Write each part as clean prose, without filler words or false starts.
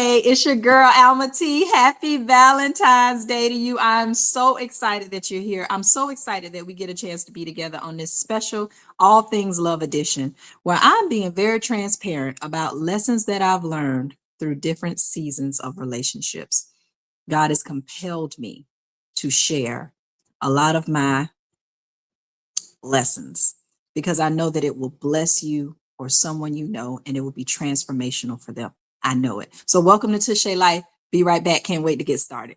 Hey, it's your girl Alma T. Happy Valentine's Day to you. I'm so excited that you're here. I'm so excited that we get a chance to be together on this special All Things Love edition, where I'm being very transparent about lessons that I've learned through different seasons of relationships. God has compelled me to share a lot of my lessons because I know that it will bless you or someone you know, and it will be transformational for them. I know it. So, welcome to Touche Life. Be right back. Can't wait to get started.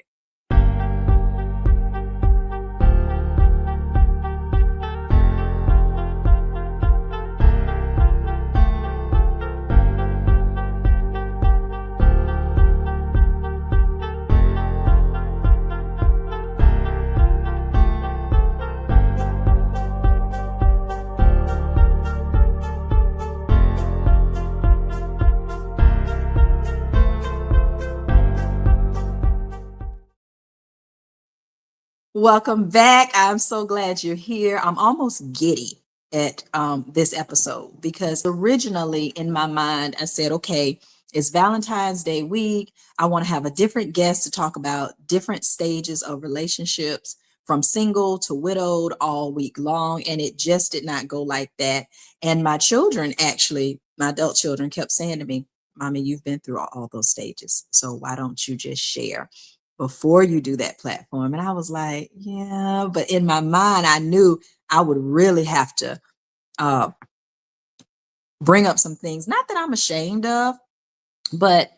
Welcome back. I'm so glad you're here. I'm almost giddy at this episode because originally in my mind, I said, okay, it's Valentine's Day week. I want to have a different guest to talk about different stages of relationships from single to widowed all week long. And it just did not go like that. And my children, actually, my adult children kept saying to me, Mommy, you've been through all those stages. So why don't you just share before you do that platform? And I was like, yeah, but in my mind, I knew I would really have to uh, bring up some things, not that I'm ashamed of, but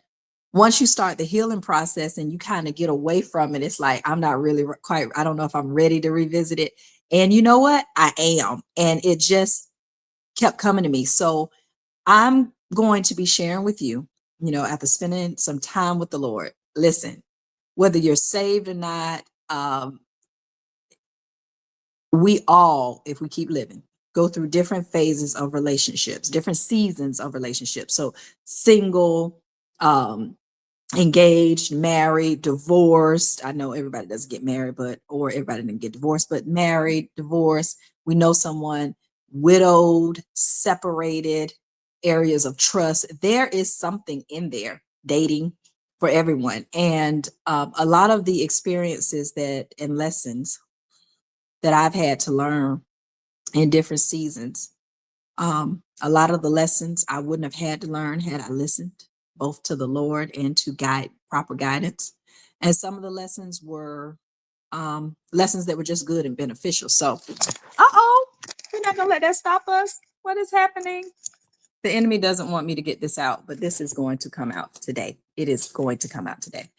once you start the healing process and you kind of get away from it, it's like, I'm not really quite, I don't know if I'm ready to revisit it. And you know what? I am. And it just kept coming to me. So I'm going to be sharing with you, after spending some time with the Lord. Listen, whether you're saved or not, we all, if we keep living, go through different phases of relationships, different seasons of relationships. So single, engaged, married, divorced. I know everybody doesn't get married, or everybody didn't get divorced, but married, divorced. We know someone, widowed, separated, areas of trust. There is something in there, dating for everyone. And a lot of the experiences and lessons that I've had to learn in different seasons, a lot of the lessons I wouldn't have had to learn had I listened both to the Lord and to proper guidance. And some of the lessons were lessons that were just good and beneficial. So, we're not gonna let that stop us. What is happening? The enemy doesn't want me to get this out, but this is going to come out today. It is going to come out today.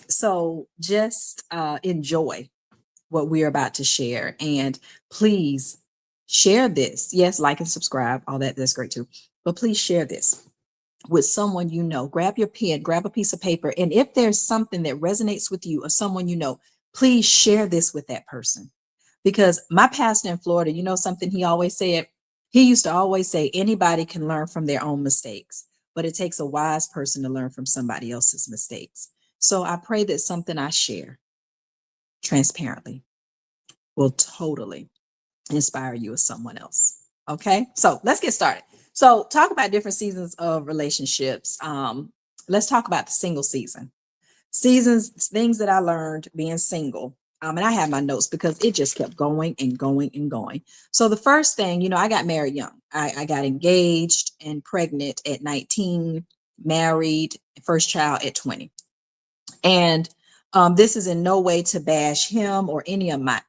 So just enjoy what we're about to share, and please share this. Yes, like and subscribe, all that. That's great too. But please share this with someone you know. Grab your pen, grab a piece of paper, and if there's something that resonates with you or someone you know, please share this with that person. Because my pastor in Florida, something he always said? He used to always say, anybody can learn from their own mistakes, but it takes a wise person to learn from somebody else's mistakes. So I pray that something I share transparently will totally inspire you as someone else. Okay, so let's get started. So talk about different seasons of relationships. Let's talk about the single seasons, things that I learned being single. And I have my notes because it just kept going and going and going. So the first thing, I got married young. I got engaged and pregnant at 19, married, first child at 20. And this is in no way to bash him or any of my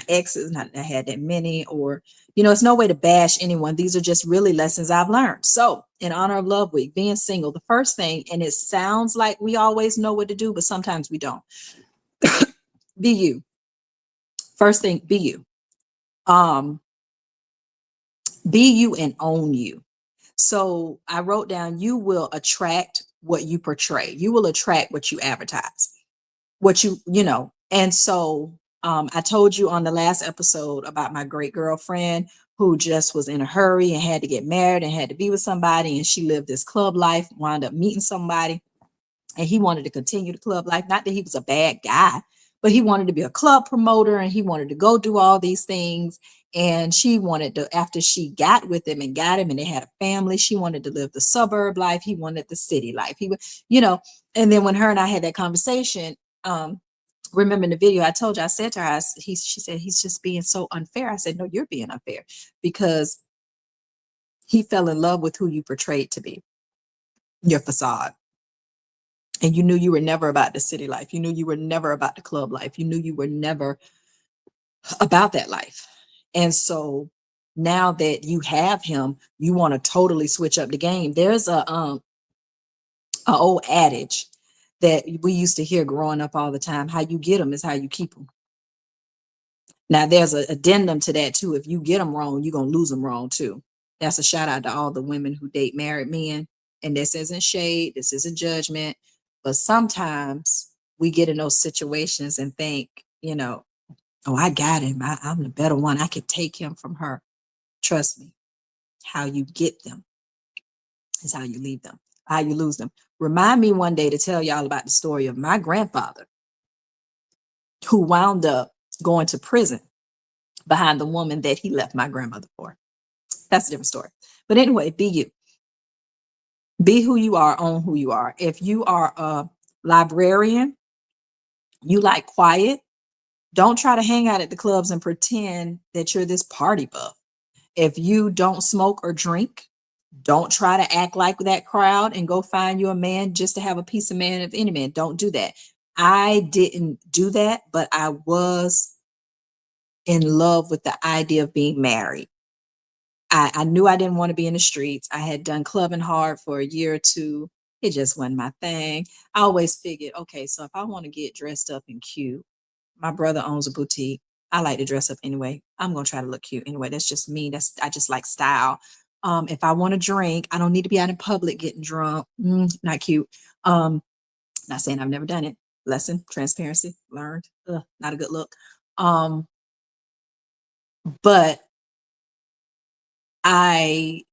exes. Not that I had that many, or it's no way to bash anyone. These are just really lessons I've learned. So in honor of Love Week, being single, the first thing, and it sounds like we always know what to do, but sometimes we don't. Be you. First thing, be you. Be you and own you. So I wrote down, you will attract what you portray. You will attract what you advertise. And so I told you on the last episode about my great girlfriend who just was in a hurry and had to get married and had to be with somebody. And she lived this club life, wound up meeting somebody, and he wanted to continue the club life. Not that he was a bad guy, but he wanted to be a club promoter and he wanted to go do all these things. And she wanted to, after she got with him and got him and they had a family, she wanted to live the suburb life. He wanted the city life. He would, and then when her and I had that conversation, remember in the video I told you, I said to her, she said, he's just being so unfair. I said, no, you're being unfair because he fell in love with who you portrayed to be, your facade. And you knew you were never about the city life. You knew you were never about the club life. You knew you were never about that life. And so now that you have him, you want to totally switch up the game. There's a old adage that we used to hear growing up all the time. How you get them is how you keep them. Now there's an addendum to that too. If you get them wrong, you're going to lose them wrong too. That's a shout out to all the women who date married men. And this isn't shade, this isn't judgment. But sometimes we get in those situations and think, oh, I got him. I'm the better one. I could take him from her. Trust me, how you get them is how you leave them, how you lose them. Remind me one day to tell y'all about the story of my grandfather who wound up going to prison behind the woman that he left my grandmother for. That's a different story. But anyway, be you. Be who you are, own who you are. If you are a librarian, you like quiet, don't try to hang out at the clubs and pretend that you're this party buff. If you don't smoke or drink, don't try to act like that crowd and go find you a man just to have a piece of man of any man. Don't do that. I didn't do that, but I was in love with the idea of being married. I knew I didn't want to be in the streets. I had done clubbing hard for a year or two. It just wasn't my thing. I always figured, okay, so if I want to get dressed up and cute, my brother owns a boutique. I like to dress up anyway. I'm gonna try to look cute anyway. That's just me. I just like style. If I want to drink, I don't need to be out in public getting drunk. Not cute. Not saying I've never done it. Lesson, transparency, learned. Not a good look. But I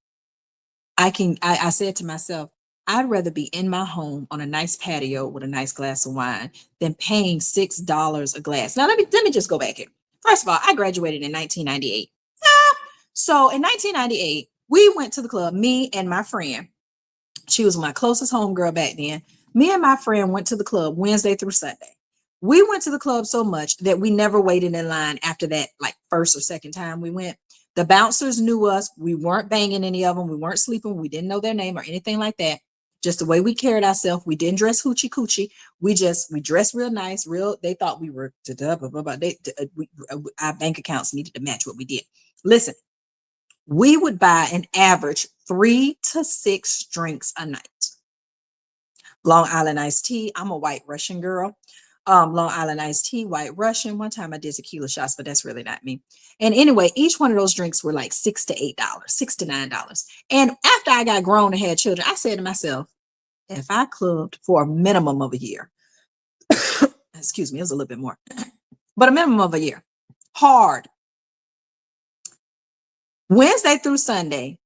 said to myself, I'd rather be in my home on a nice patio with a nice glass of wine than paying $6 a glass. Now let me just go back here. First of all, I graduated in 1998. So in 1998, we went to the club, me and my friend. She was my closest homegirl back then. Me and my friend went to the club Wednesday through Sunday. We went to the club so much that we never waited in line after that, like first or second time we went. The bouncers knew us. We weren't banging any of them. We weren't sleeping. We didn't know their name or anything like that. Just the way we carried ourselves. We didn't dress hoochie coochie. We dressed real nice. They thought we were, our bank accounts needed to match what we did. Listen, we would buy an average 3 to 6 drinks a night. Long Island iced tea. I'm a white Russian girl. Long Island iced tea, white Russian. One time I did tequila shots, but that's really not me. And anyway, each one of those drinks were like $6 to $8, $6 to $9. And after I got grown and had children, I said to myself, if I clubbed for a minimum of a year, excuse me, it was a little bit more, but a minimum of a year, hard, Wednesday through Sunday,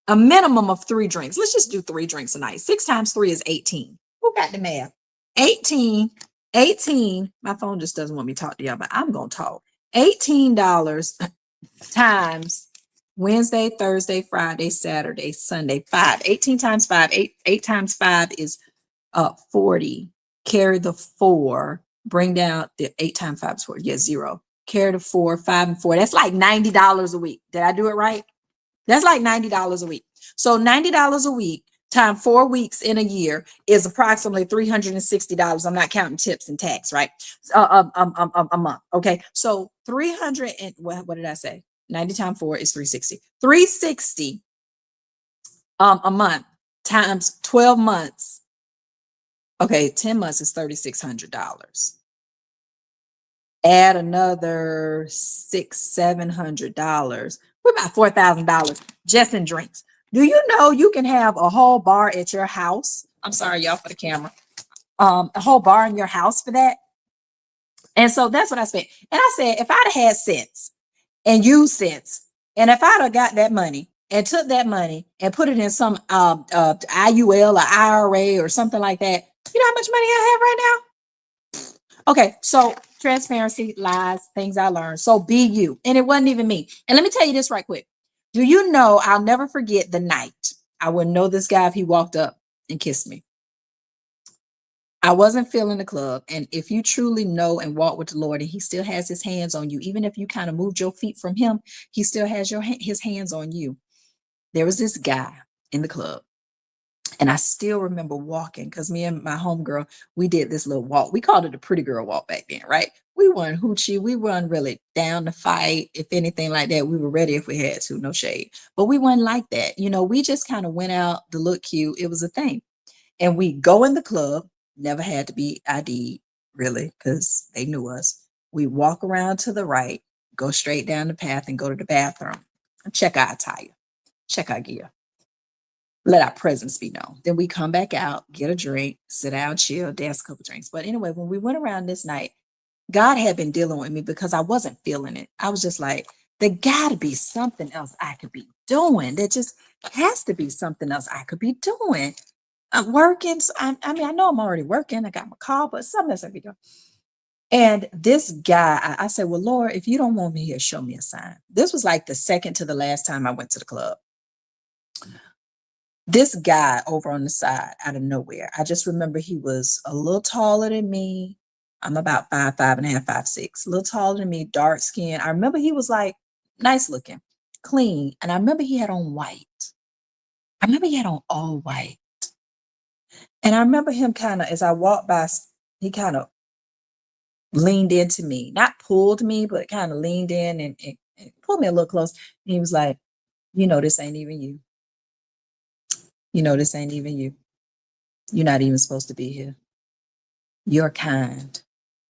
a minimum of 3 drinks. Let's just do 3 drinks a night. 6 times 3 is 18. Who got the math? 18. My phone just doesn't want me to talk to y'all, but I'm going to talk. $18 times Wednesday, Thursday, Friday, Saturday, Sunday, 5. 18 times 5, 8 times 5 is 40. Carry the 4, bring down the 8 times 5 is 4. Yeah, 0. Carry the 4, 5 and 4. That's like $90 a week. Did I do it right? That's like $90 a week. So $90 a week times 4 weeks in a year is approximately $360. I'm not counting tips and tax, right? A month. Okay. So 300 and what did I say? 90 times 4 is 360. 360 a month times 12 months. Okay, 10 months is $3,600. Add another $600-$700. We're about $4,000 just in drinks. Do you know you can have a whole bar at your house? I'm sorry, y'all, for the camera. A whole bar in your house for that. And so that's what I spent. And I said, if I'd had sense and used sense, and if I'd have got that money and took that money and put it in some IUL or IRA or something like that, you know how much money I have right now? Okay, so transparency, lies, things I learned. So be you. And it wasn't even me. And let me tell you this right quick. Do you know I'll never forget the night I wouldn't know this guy if he walked up and kissed me. I wasn't feeling the club. And if you truly know and walk with the Lord and he still has his hands on you, even if you kind of moved your feet from him, he still has his hands on you. There was this guy in the club. And I still remember walking because me and my homegirl, we did this little walk. We called it the pretty girl walk back then, right? We weren't hoochie. We weren't really down to fight. If anything like that, we were ready if we had to, no shade. But we weren't like that. We just kind of went out to look cute. It was a thing. And we go in the club, never had to be ID really, because they knew us. We walk around to the right, go straight down the path and go to the bathroom and check our attire, check our gear, let our presence be known. Then we come back out, get a drink, sit down, chill, dance a couple drinks. But anyway, when we went around this night, God had been dealing with me because I wasn't feeling it. I was just like, there got to be something else I could be doing. There just has to be something else I could be doing. I'm working. So I mean, I know I'm already working. I got my call, but something else I could be doing. And this guy, I said, well, Lord, if you don't want me here, show me a sign. This was like the second to the last time I went to the club. This guy over on the side out of nowhere. I just remember he was a little taller than me. I'm about 5'5.5", 5'6", a little taller than me, dark skin. I remember he was like nice looking, clean. And I remember he had on white. I remember he had on all white. And I remember him kind of, as I walked by, he kind of leaned into me, not pulled me, but kind of leaned in and pulled me a little close. And he was like, this ain't even you. This ain't even you. You're not even supposed to be here. Your kind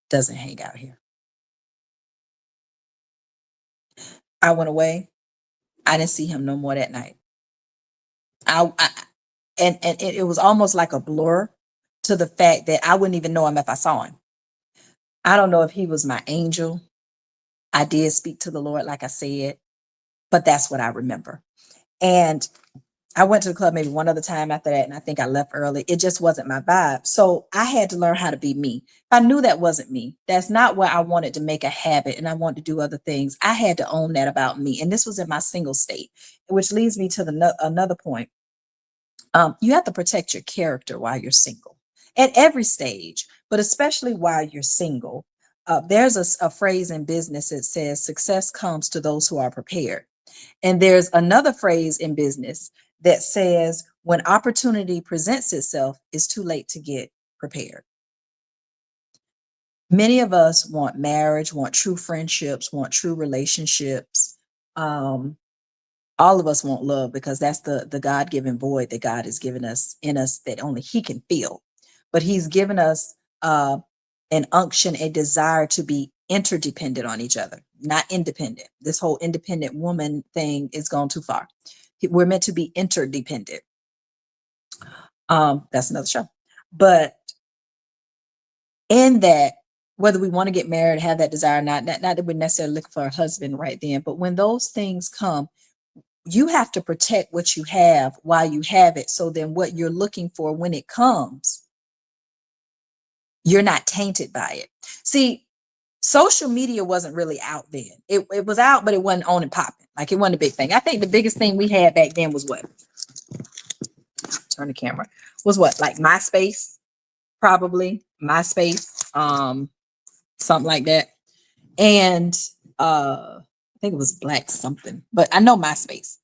doesn't hang out here. I went away. I didn't see him no more that night. And it was almost like a blur to the fact that I wouldn't even know him if I saw him. I don't know if he was my angel. I did speak to the Lord, like I said, but that's what I remember. And I went to the club maybe one other time after that, and I think I left early. It just wasn't my vibe. So I had to learn how to be me. I knew that wasn't me. That's not what I wanted to make a habit, and I wanted to do other things. I had to own that about me. And this was in my single state, which leads me to another point. You have to protect your character while you're single at every stage, but especially while you're single. There's a phrase in business that says success comes to those who are prepared. And there's another phrase in business that says when opportunity presents itself, it's too late to get prepared. Many of us want marriage, want true friendships, want true relationships. All of us want love because that's the God-given void that God has given us in us that only he can fill. But he's given us an unction, a desire to be interdependent on each other, not independent. This whole independent woman thing is gone too far. We're meant to be interdependent. That's another show. But in that, whether we want to get married, have that desire, not that we're necessarily looking for a husband right then, but when those things come, you have to protect what you have while you have it. So then what you're looking for when it comes, you're not tainted by it. See, social media wasn't really out then. It was out, but it wasn't on and popping. Like it wasn't a big thing. I think the biggest thing we had back then was what? Turn the camera. Was what? Like MySpace, probably. MySpace, something like that. And I think it was Black something, but I know MySpace.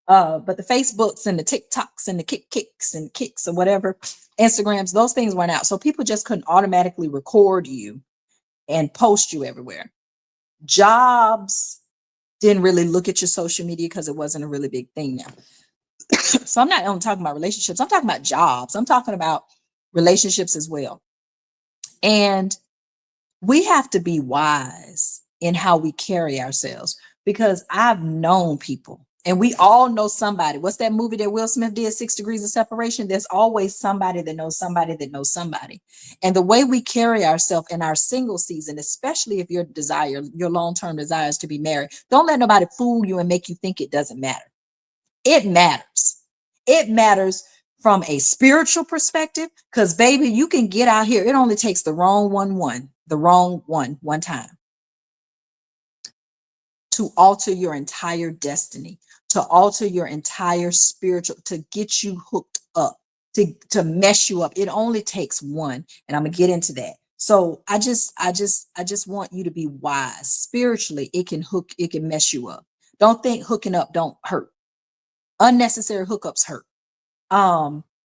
But the Facebooks and the TikToks and the kicks and kicks or whatever, Instagrams, those things went out. So people just couldn't automatically record you and post you everywhere. Jobs didn't really look at your social media because it wasn't a really big thing now. So I'm not only talking about relationships, I'm talking about jobs. I'm talking about relationships as well. And we have to be wise in how we carry ourselves because I've known people and we all know somebody. What's that movie that Will Smith did, 6 Degrees of Separation? There's always somebody that knows somebody that knows somebody. And the way we carry ourselves in our single season, especially if your long-term desire is to be married, don't let nobody fool you and make you think it doesn't matter. It matters. It matters from a spiritual perspective, because baby, you can get out here. It only takes the wrong one time to alter your entire destiny, to alter your entire spiritual, to get you hooked up, to mess you up. It only takes one, and I'm gonna get into that. So I just want you to be wise. Spiritually, it can mess you up. Don't think hooking up don't hurt. Unnecessary hookups hurt.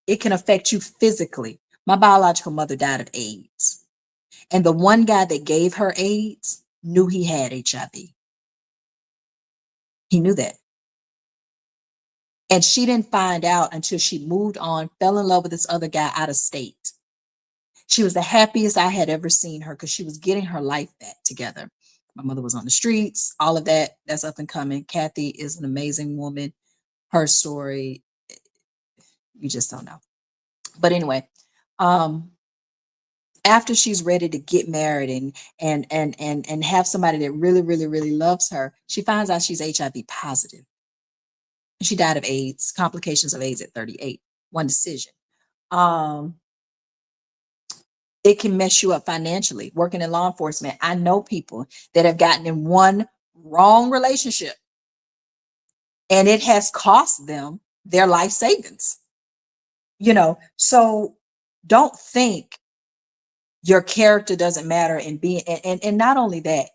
It can affect you physically. My biological mother died of AIDS, and the one guy that gave her AIDS knew he had HIV. He knew that. And she didn't find out until she moved on, fell in love with this other guy out of state. She was the happiest I had ever seen her because she was getting her life back together. My mother was on the streets, all of that. That's up and coming. Kathy is an amazing woman. Her story, you just don't know. But anyway, after she's ready to get married and have somebody that really loves her, she finds out she's HIV positive. She died of AIDS, complications of AIDS at 38. One decision. It can mess you up financially. Working in law enforcement, I know people that have gotten in one wrong relationship and it has cost them their life savings. So don't think your character doesn't matter, and being and not only that,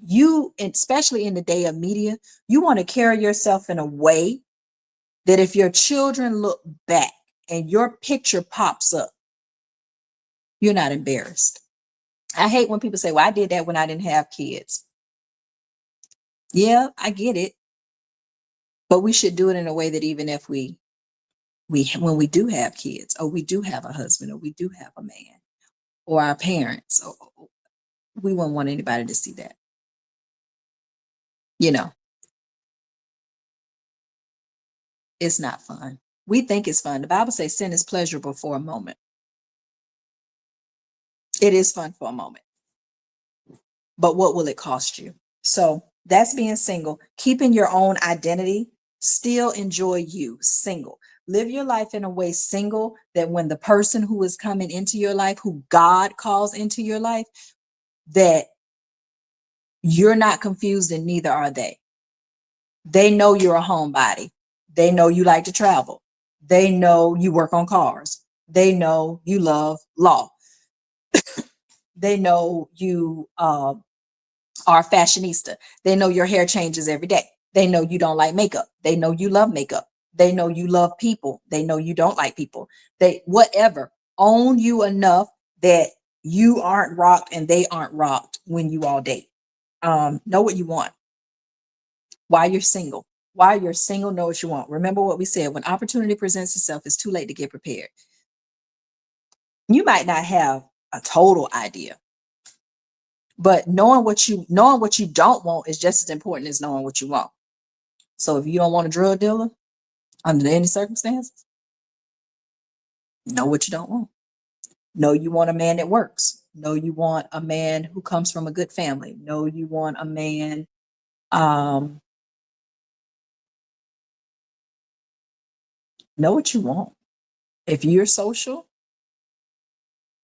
you, especially in the day of media, you want to carry yourself in a way that if your children look back and your picture pops up, you're not embarrassed. I hate when people say, well, I did that when I didn't have kids. Yeah, I get it. But we should do it in a way that even if we when we do have kids, or we do have a husband, or we do have a man, or our parents, or we wouldn't want anybody to see that. It's not fun. We think it's fun. The Bible says sin is pleasurable for a moment. It is fun for a moment. But what will it cost you? So that's being single, keeping your own identity, still enjoy you, single. Live your life in a way single that when the person who is coming into your life, who God calls into your life, that you're not confused and neither are they. They know you're a homebody. They know you like to travel. They know you work on cars. They know you love law. They know you are a fashionista. They know your hair changes every day. They know you don't like makeup. They know you love makeup. They know you love people. They know you don't like people. They, whatever, own you enough that you aren't rocked and they aren't rocked when you all date. Know what you want while you're single. While you're single, know what you want. Remember what we said: when opportunity presents itself, it's too late to get prepared. You might not have a total idea, but knowing what you don't want is just as important as knowing what you want. So if you don't want a drug dealer under any circumstances, know what you don't want. Know you want a man that works. Know you want a man who comes from a good family. Know you want a man know what you want. If you're social,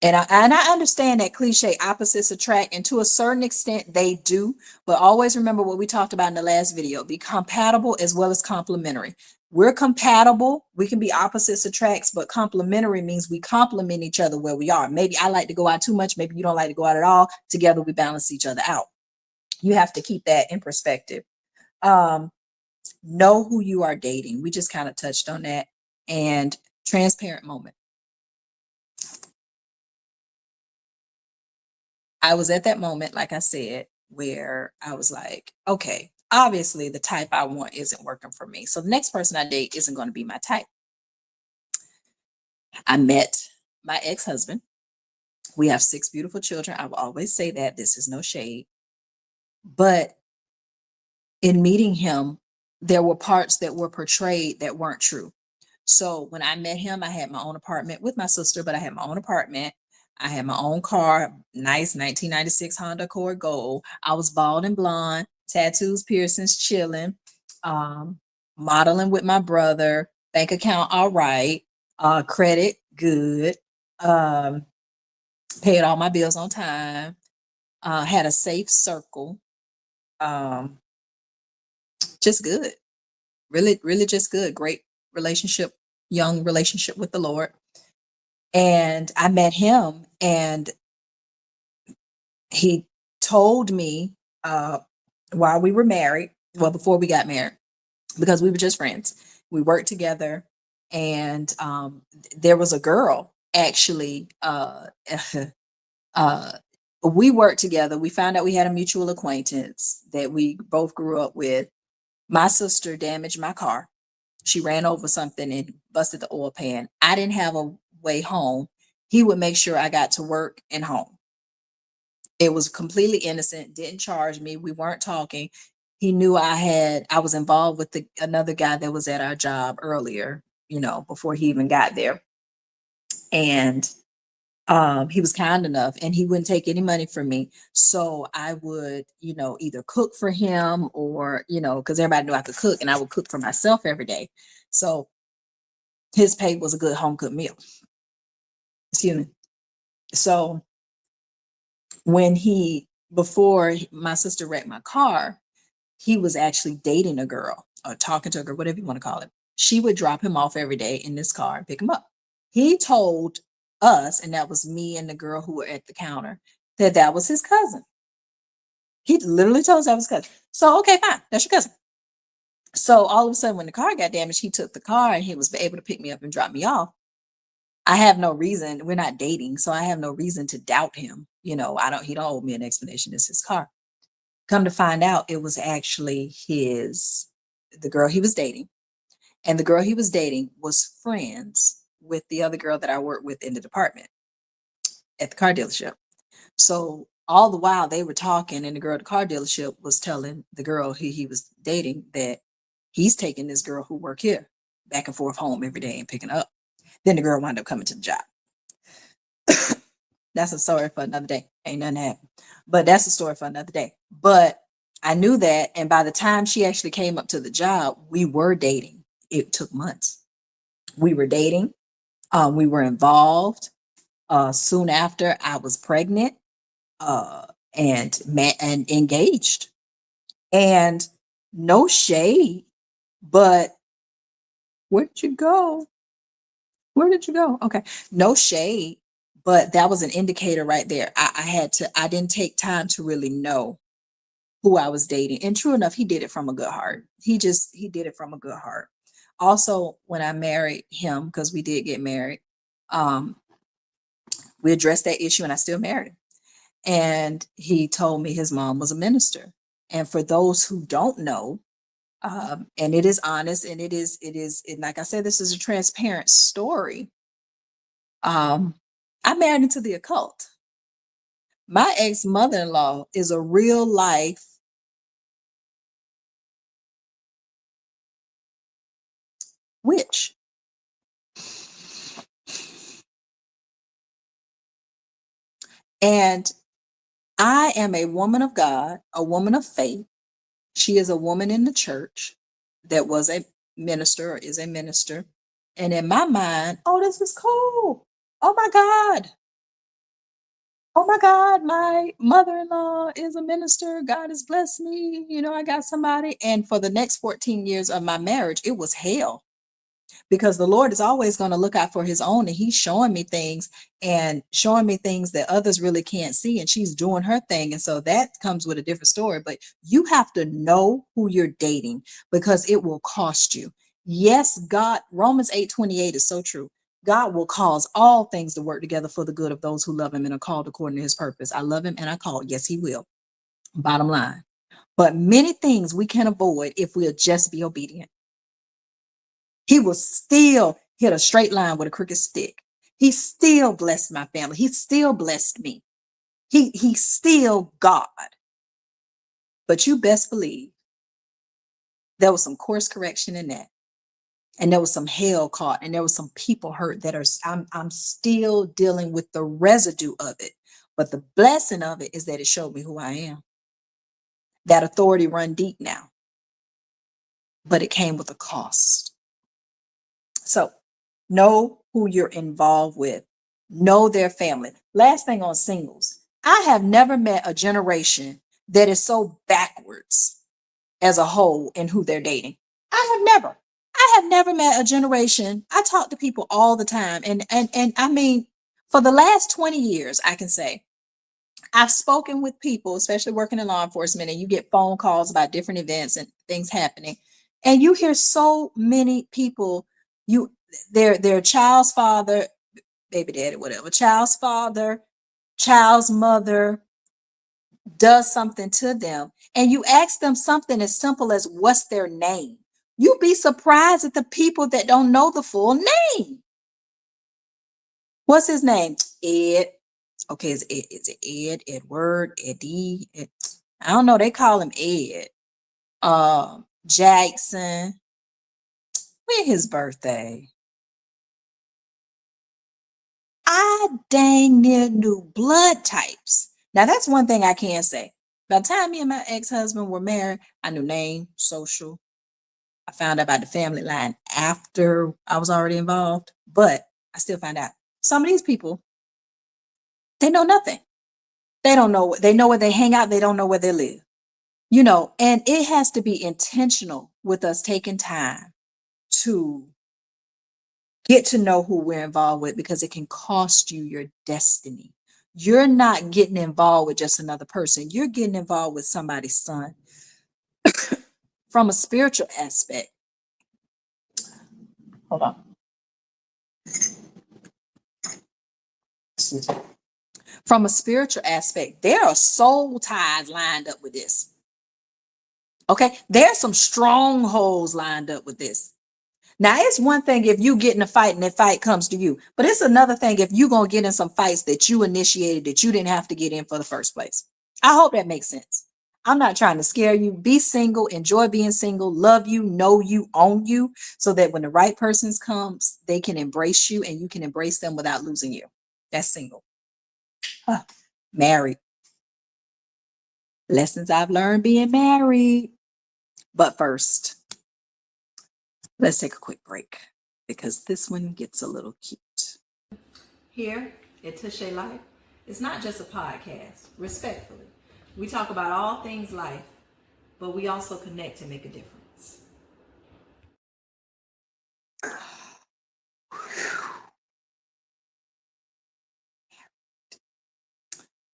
and I understand that cliche, opposites attract, and to a certain extent they do, but always remember what we talked about in the last video: be compatible as well as complementary. We're compatible, we can be opposites attracts, but complementary means we complement each other where we are. Maybe I like to go out too much, maybe you don't like to go out at all. Together we balance each other out. You have to keep that in perspective. Know who you are dating. We just kind of touched on that. And transparent moment. I was at that moment, like I said, where I was like, okay, obviously the type I want isn't working for me. So the next person I date isn't going to be my type. I met my ex-husband. We have 6 beautiful children. I will always say that. This is no shade. But in meeting him, there were parts that were portrayed that weren't true. So when I met him, I had my own apartment with my sister, but I had my own apartment. I had my own car, nice 1996 Honda Accord Gold. I was bald and blonde, tattoos, piercings, chilling, modeling with my brother, bank account all right. Credit, good. Um, Paid all my bills on time. Had a safe circle. Um, just good. Really, really just good. Great relationship, young relationship with the Lord. And I met him, and he told me while we were married, well, before we got married, because we were just friends. We worked together, and there was a girl actually. Uh, we worked together. We found out we had a mutual acquaintance that we both grew up with. My sister damaged my car. She ran over something and busted the oil pan. I didn't have a way home. He would make sure I got to work and home. It was completely innocent, didn't charge me. We weren't talking. He knew I was involved with another guy that was at our job earlier, before he even got there. And he was kind enough, and he wouldn't take any money from me. So I would, either cook for him, or, because everybody knew I could cook, and I would cook for myself every day. So his pay was a good home cooked meal. Excuse me. So before my sister wrecked my car, he was actually dating a girl, or talking to a girl, whatever you want to call it. She would drop him off every day in this car and pick him up. He told us, and that was me and the girl who were at the counter, that was his cousin. He literally told us that was his cousin. So, okay, fine, that's your cousin. So all of a sudden, when the car got damaged, he took the car and he was able to pick me up and drop me off. I have no reason. We're not dating, so I have no reason to doubt him. He don't owe me an explanation. It's his car. Come to find out, it was actually the girl he was dating. And the girl he was dating was friends with the other girl that I worked with in the department at the car dealership. So all the while they were talking, and the girl at the car dealership was telling the girl who he was dating that he's taking this girl who worked here back and forth home every day and picking up. Then the girl wound up coming to the job. That's a story for another day. Ain't nothing happened. But that's a story for another day. But I knew that. And by the time she actually came up to the job, we were dating. It took months. We were dating. We were involved. Soon after, I was pregnant, uh, and engaged. And no shade, but where did you go? Where did you go? Okay, no shade, but that was an indicator right there. I didn't take time to really know who I was dating. And true enough, he did it from a good heart. He did it from a good heart. Also, when I married him, because we did get married, um, we addressed that issue, and I still married him. And he told me his mom was a minister. And for those who don't know, and it is honest, and and like I said, this is a transparent story. I married into the occult. My ex mother-in-law is a real life witch. And I am a woman of God, a woman of faith. She is a woman in the church that was a minister, or is a minister. And in my mind, oh, this is cool. Oh my God. Oh my God, my mother-in-law is a minister. God has blessed me. I got somebody. And for the next 14 years of my marriage, it was hell, because the Lord is always going to look out for his own, and he's showing me things, and showing me things that others really can't see, and she's doing her thing. And so that comes with a different story. But you have to know who you're dating, because it will cost you. Yes, God, Romans 8:28 is so true. God will cause all things to work together for the good of those who love him and are called according to his purpose. I love him and I call. Yes, he will. Bottom line. But many things we can avoid if we'll just be obedient. He will still hit a straight line with a crooked stick. He still blessed my family. He still blessed me. He's still God. But you best believe there was some course correction in that. And there was some hell caught, and there was some people hurt that I'm still dealing with the residue of it. But the blessing of it is that it showed me who I am. That authority run deep now. But it came with a cost. So no who you're involved with. Know their family. Last thing on singles, I have never met a generation that is so backwards as a whole in who they're dating. I have never met a generation. I talk to people all the time, and I mean, for the last 20 years, I can say I've spoken with people, especially working in law enforcement, and you get phone calls about different events and things happening. And you hear so many people, you their child's father, baby daddy, whatever, child's father, child's mother does something to them, and you ask them something as simple as what's their name. You'd be surprised at the people that don't know the full name. What's his name? Ed. Okay, is it Ed, Edward, Eddie? I don't know. They call him Ed. Jackson. When his birthday? I dang near knew blood types. Now that's one thing I can say. By the time me and my ex-husband were married, I knew name, social. I found out about the family line after I was already involved, but I still find out some of these people, they know nothing. They don't know. They know where they hang out. They don't know where they live. And it has to be intentional with us taking time to get to know who we're involved with, because it can cost you your destiny. You're not getting involved with just another person. You're getting involved with somebody's son. From a spiritual aspect, hold on. Excuse me. From a spiritual aspect, there are soul ties lined up with this. Okay, there's some strongholds lined up with this. Now, it's one thing if you get in a fight and that fight comes to you, but it's another thing if you're going to get in some fights that you initiated, that you didn't have to get in for the first place. I hope that makes sense. I'm not trying to scare you. Be single, enjoy being single, love you, know you, own you, so that when the right person comes, they can embrace you and you can embrace them without losing you. That's single. Married. Lessons I've learned being married. But first, let's take a quick break because this one gets a little cute. Here at Touche Life, it's not just a podcast, respectfully. We talk about all things life, but we also connect and make a difference.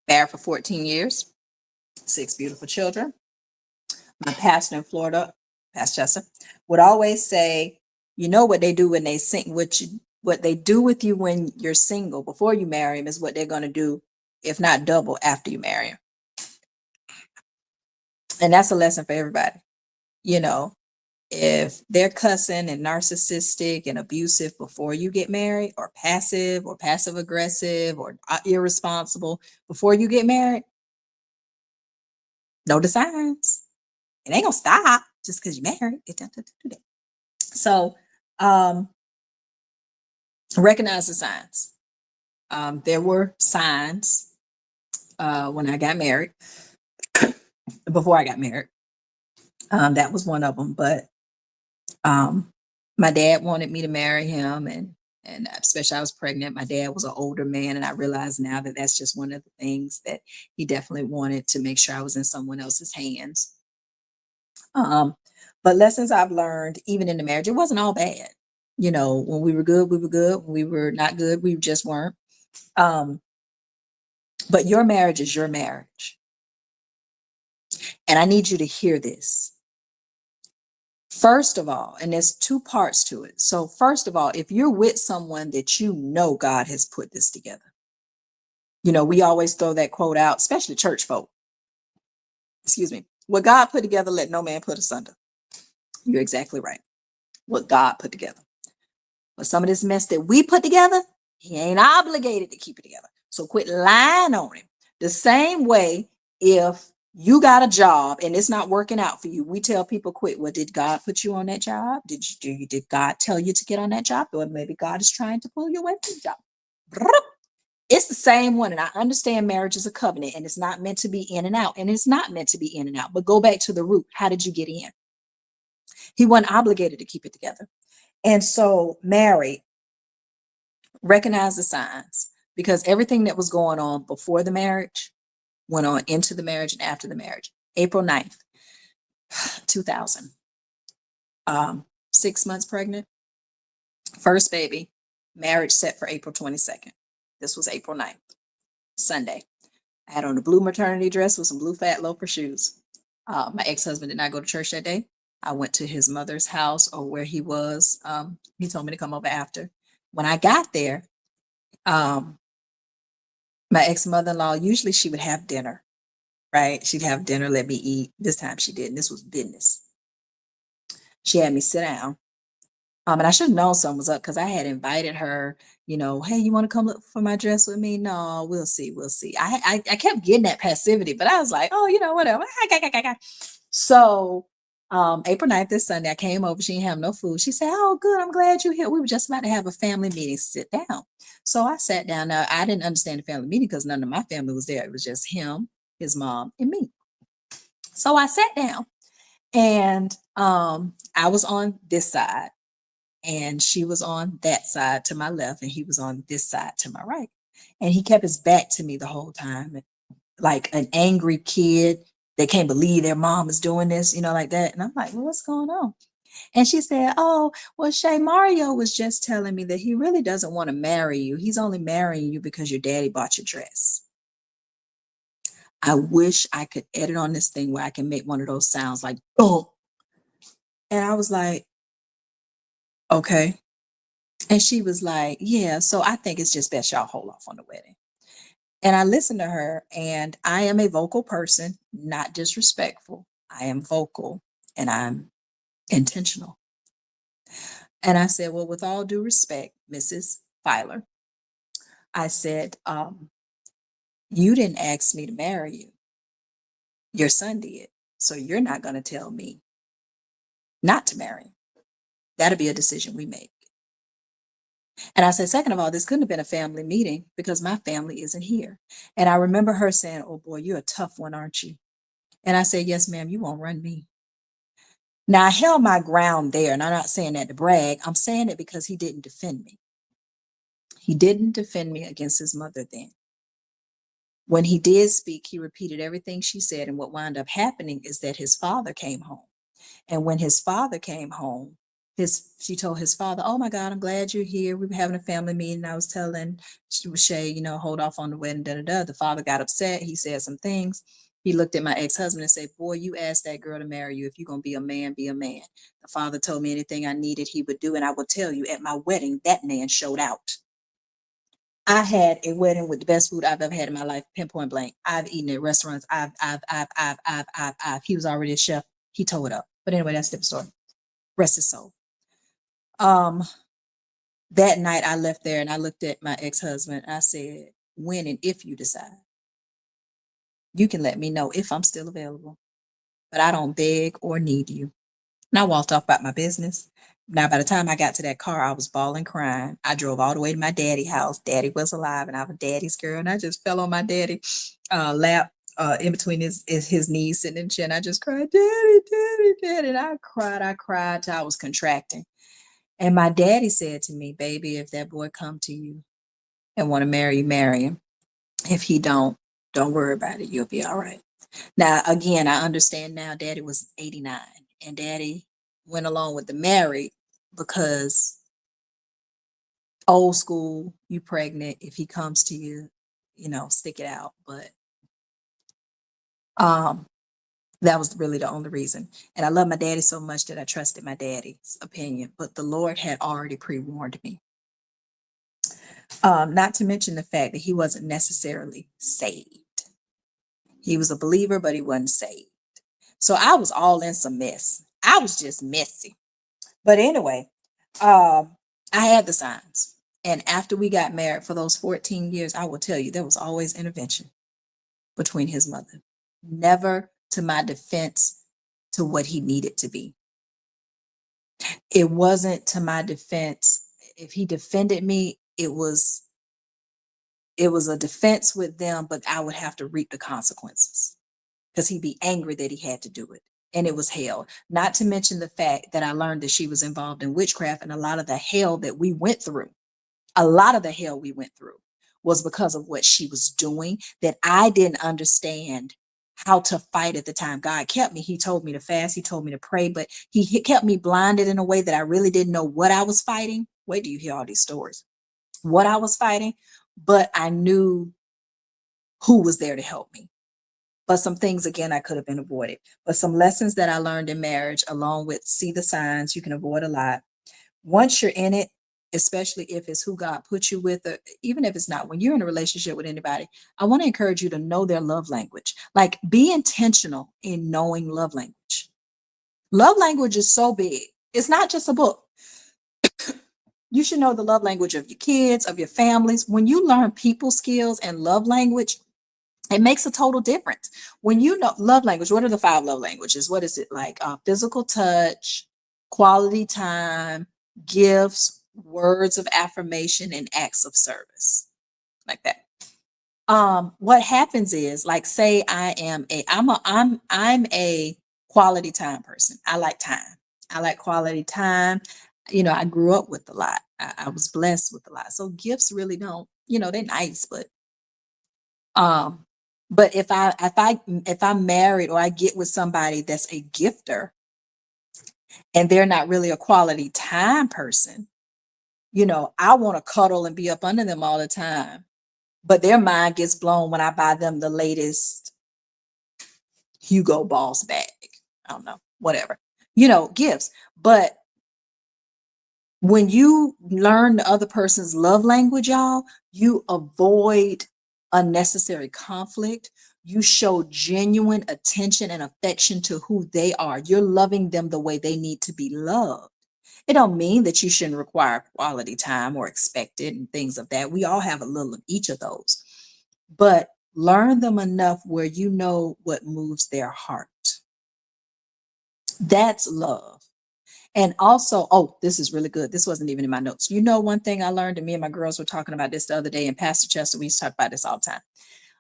Married for 14 years, 6 beautiful children. My pastor in Florida, Pastor Chester, would always say, you know what they do when they sing, what they do with you when you're single before you marry them is what they're going to do, if not double, after you marry them. And that's a lesson for everybody. If they're cussing and narcissistic and abusive before you get married, or passive aggressive or irresponsible before you get married, know the signs. It ain't gonna stop just because you're married. So recognize the signs. There were signs when I got married, before I got married. That was one of them. But my dad wanted me to marry him, and especially I was pregnant. My dad was an older man, and I realize now that that's just one of the things that he definitely wanted to make sure I was in someone else's hands. But lessons I've learned, even in the marriage, it wasn't all bad. When we were good, we were good. When we were not good, we just weren't. But your marriage is your marriage. And I need you to hear this. First of all, and there's two parts to it. So first of all, if you're with someone that you know God has put this together, we always throw that quote out, especially church folk. Excuse me. What God put together, let no man put asunder. You're exactly right. What God put together. But some of this mess that we put together, he ain't obligated to keep it together. So quit lying on him. The same way, if you got a job and it's not working out for you, we tell people quit. Well, did God put you on that job? Did God tell you to get on that job? Or maybe God is trying to pull you away from the job. It's the same one. And I understand marriage is a covenant and it's not meant to be in and out. And it's not meant to be in and out. But go back to the root. How did you get in? He wasn't obligated to keep it together. And so married, Recognize the signs, because everything that was going on before the marriage went on into the marriage and after the marriage. April 9th, 2000. 6 months pregnant, first baby, marriage set for April 22nd. This was April 9th, Sunday. I had on a blue maternity dress with some blue fat loafer shoes. My ex-husband did not go to church that day. I went to his mother's house, or where he was. He told me to come over after. When I got there, um, my ex-mother-in-law, usually she would have dinner, right? She'd have dinner, let me eat. This time she didn't. This was business. She had me sit down. And I should have known something was up, because I had invited her, hey, you want to come look for my dress with me? No, we'll see. We'll see. I kept getting that passivity, but I was like, oh, whatever. So April 9th, this Sunday, I came over. She didn't have no food. She said, oh, good. I'm glad you're here. We were just about to have a family meeting. Sit down. So I sat down. Now, I didn't understand the family meeting because none of my family was there. It was just him, his mom, and me. So I sat down, and I was on this side, and she was on that side to my left, and he was on this side to my right. And he kept his back to me the whole time, like an angry kid that can't believe their mom is doing this, like that. And I'm like, well, what's going on? And she said, oh, well, Shay, Mario was just telling me that he really doesn't want to marry you. He's only marrying you because your daddy bought your dress. I wish I could edit on this thing where I can make one of those sounds like, oh. And I was like, okay. And she was like, yeah, so I think it's just best y'all hold off on the wedding. And I listened to her, and I am a vocal person, not disrespectful. I am vocal, and I'm intentional. And I said, well, with all due respect, Mrs. Filer, I said, you didn't ask me to marry you. Your son did. So you're not going to tell me not to marry him. That'll be a decision we make. And I said, second of all, this couldn't have been a family meeting because my family isn't here. And I remember her saying, oh boy, you're a tough one, aren't you? And I said, yes, ma'am, you won't run me. Now I held my ground there, and I'm not saying that to brag. I'm saying it because he didn't defend me. He didn't defend me against his mother then. When he did speak, he repeated everything she said. And what wound up happening is that his father came home. And when his father came home, she told his father, oh my God, I'm glad you're here. We were having a family meeting. I was telling Shay, hold off on the wedding, da da da. The father got upset. He said some things. He looked at my ex-husband and said, boy, you asked that girl to marry you. If you're going to be a man, be a man. The father told me anything I needed, he would do. And I will tell you, at my wedding, that man showed out. I had a wedding with the best food I've ever had in my life, pinpoint blank. I've eaten at restaurants. He was already a chef. He tore it up. But anyway, that's a different story. Rest his soul. Um, that night I left there, and I looked at my ex-husband. I said, when and if you decide, you can let me know if I'm still available. But I don't beg or need you. And I walked off about my business. Now, by the time I got to that car, I was bawling, crying. I drove all the way to my daddy's house. Daddy was alive, and I was daddy's girl. And I just fell on my daddy lap, in between his knees, sitting in the chair. And I just cried, daddy, daddy, daddy. And I cried till I was contracting. And my daddy said to me, baby, if that boy come to you and want to marry you, marry him. If he don't worry about it. You'll be all right. Now, again, I understand now daddy was 89, and daddy went along with the married because old school, you pregnant, if he comes to you, stick it out. But that was really the only reason. And I love my daddy so much that I trusted my daddy's opinion, but the Lord had already pre-warned me. Not to mention the fact that he wasn't necessarily saved. He was a believer, but he wasn't saved. So I was all in some mess. I was just messy. But anyway, I had the signs. And after we got married for those 14 years, I will tell you, there was always intervention between his mother. Never to my defense to what he needed to be. It wasn't to my defense. If he defended me, it was a defense with them, but I would have to reap the consequences because he'd be angry that he had to do it. And it was hell. Not to mention the fact that I learned that she was involved in witchcraft, and a lot of the hell that we went through A lot of the hell we went through was because of what she was doing that I didn't understand how to fight at the time. God kept me. He told me to fast. He told me to pray, but he kept me blinded in a way that I really didn't know what I was fighting. Wait do you hear all these stories? What I was fighting, but I knew who was there to help me. But some things, again, I could have been avoided. But some lessons that I learned in marriage, along with see the signs, you can avoid a lot. Once you're in it, especially if it's who God put you with, or even if it's not, when you're in a relationship with anybody, I want to encourage you to know their love language. Like, be intentional in knowing love language. Love language is so big. It's not just a book. You should know the love language of your kids, of your families. When you learn people skills and love language, it makes a total difference. When you know love language, what are the 5 love languages? What is it like? Physical touch, quality time, gifts, words of affirmation, and acts of service, like that. What happens is, like, say I'm a quality time person. I like time. I like quality time. I grew up with a lot. I was blessed with a lot. So gifts really don't, they're nice, um, but if I'm married or I get with somebody that's a gifter and they're not really a quality time person, I want to cuddle and be up under them all the time. But their mind gets blown when I buy them the latest Hugo Boss bag. I don't know, whatever, gifts. But when you learn the other person's love language, y'all, you avoid unnecessary conflict. You show genuine attention and affection to who they are. You're loving them the way they need to be loved. It don't mean that you shouldn't require quality time or expect it and things of that. We all have a little of each of those. But learn them enough where you know what moves their heart. That's love. And also, oh, this is really good. This wasn't even in my notes. One thing I learned, and me and my girls were talking about this the other day, and Pastor Chester, we used to talk about this all the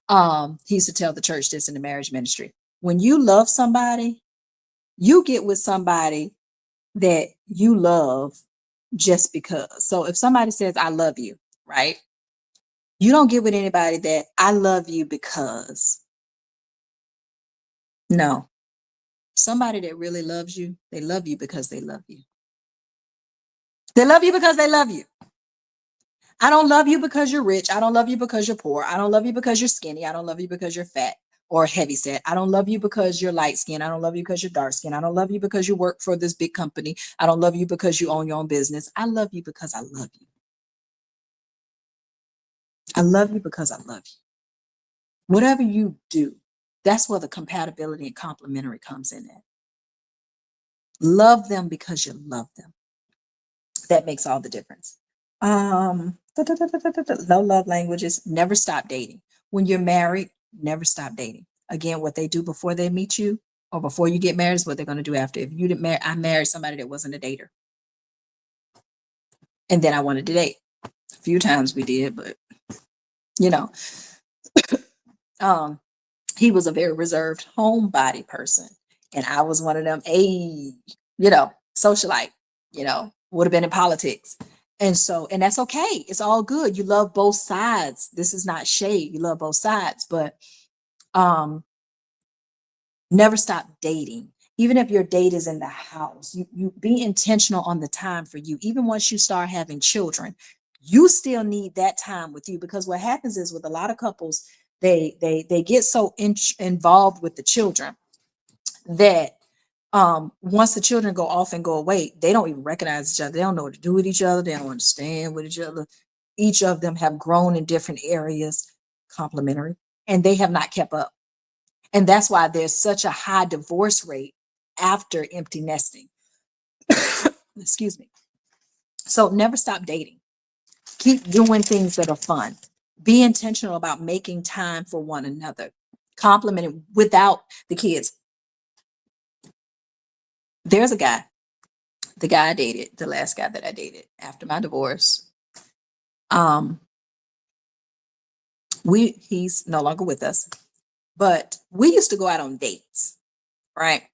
time. He used to tell the church this in the marriage ministry. When you love somebody, you get with somebody that you love just because. So if somebody says, I love you, right? You don't get with anybody that I love you because. No. Somebody that really loves you, they love you because they love you. They love you because they love you. I don't love you because you're rich. I don't love you because you're poor. I don't love you because you're skinny. I don't love you because you're fat or heavy set. I don't love you because you're light skinned. I don't love you because you're dark skinned. I don't love you because you work for this big company. I don't love you because you own your own business. I love you because I love you. I love you because I love you. Whatever you do, that's where the compatibility and complementary comes in at. Love them because you love them. That makes all the difference. No love languages. Never stop dating. When you're married, never stop dating. Again, what they do before they meet you or before you get married is what they're going to do after. If you didn't marry, I married somebody that wasn't a dater, and then I wanted to date. A few times we did, but you know, um, he was a very reserved homebody person, and I was one of them. Socialite. Would have been in politics. And that's okay. It's all good. You love both sides. This is not shade. You love both sides, but um, never stop dating. Even if your date is in the house, you be intentional on the time for you. Even once you start having children, you still need that time with you, because what happens is with a lot of couples, they get so involved with the children that once the children go off and go away, they don't even recognize each other. They don't know what to do with each other. They don't understand with each other. Each of them have grown in different areas, complementary, and they have not kept up. And that's why there's such a high divorce rate after empty nesting. Excuse me. So never stop dating. Keep doing things that are fun. Be intentional about making time for one another. Complimenting without the kids. There's a guy, the guy I dated, the last guy that I dated after my divorce. He's no longer with us, but we used to go out on dates, right?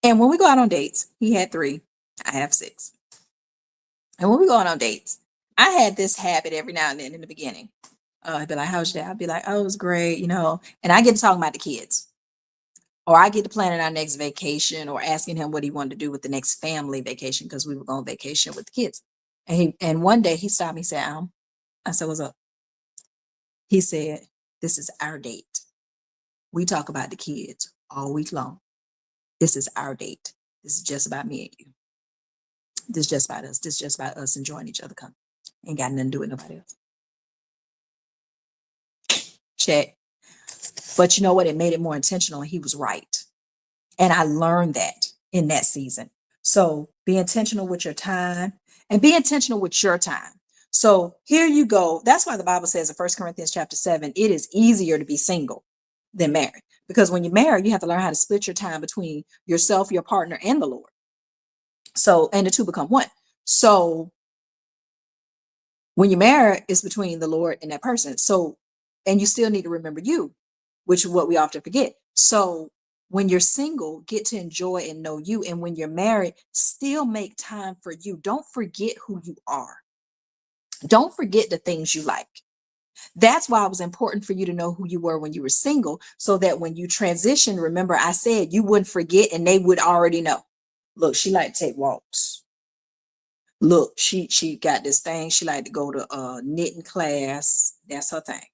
And when we go out on dates, he had 3, I have 6. And when we go on dates, I had this habit every now and then in the beginning. I'd be like, how's your day? I'd be like, oh, it was great, and I get to talking about the kids. Or I get to planning our next vacation or asking him what he wanted to do with the next family vacation because we were going on vacation with the kids. And one day he stopped me and said, I said, what's up? He said, this is our date. We talk about the kids all week long. This is our date. This is just about me and you. This is just about us. This is just about us enjoying each other. Come. Ain't got nothing to do with nobody else. Check. But you know what? It made it more intentional. And he was right. And I learned that in that season. So be intentional with your time and be intentional with your time. So here you go. That's why the Bible says in 1 Corinthians chapter 7, it is easier to be single than married. Because when you're married, you have to learn how to split your time between yourself, your partner, and the Lord. So, and the two become one. So when you're married, it's between the Lord and that person. So, and you still need to remember you, which is what we often forget. So when you're single, get to enjoy and know you. And when you're married, still make time for you. Don't forget who you are. Don't forget the things you like. That's why it was important for you to know who you were when you were single, so that when you transition, remember I said you wouldn't forget and they would already know. Look, she like to take walks. Look, she got this thing. She like to go to knitting class. That's her thing.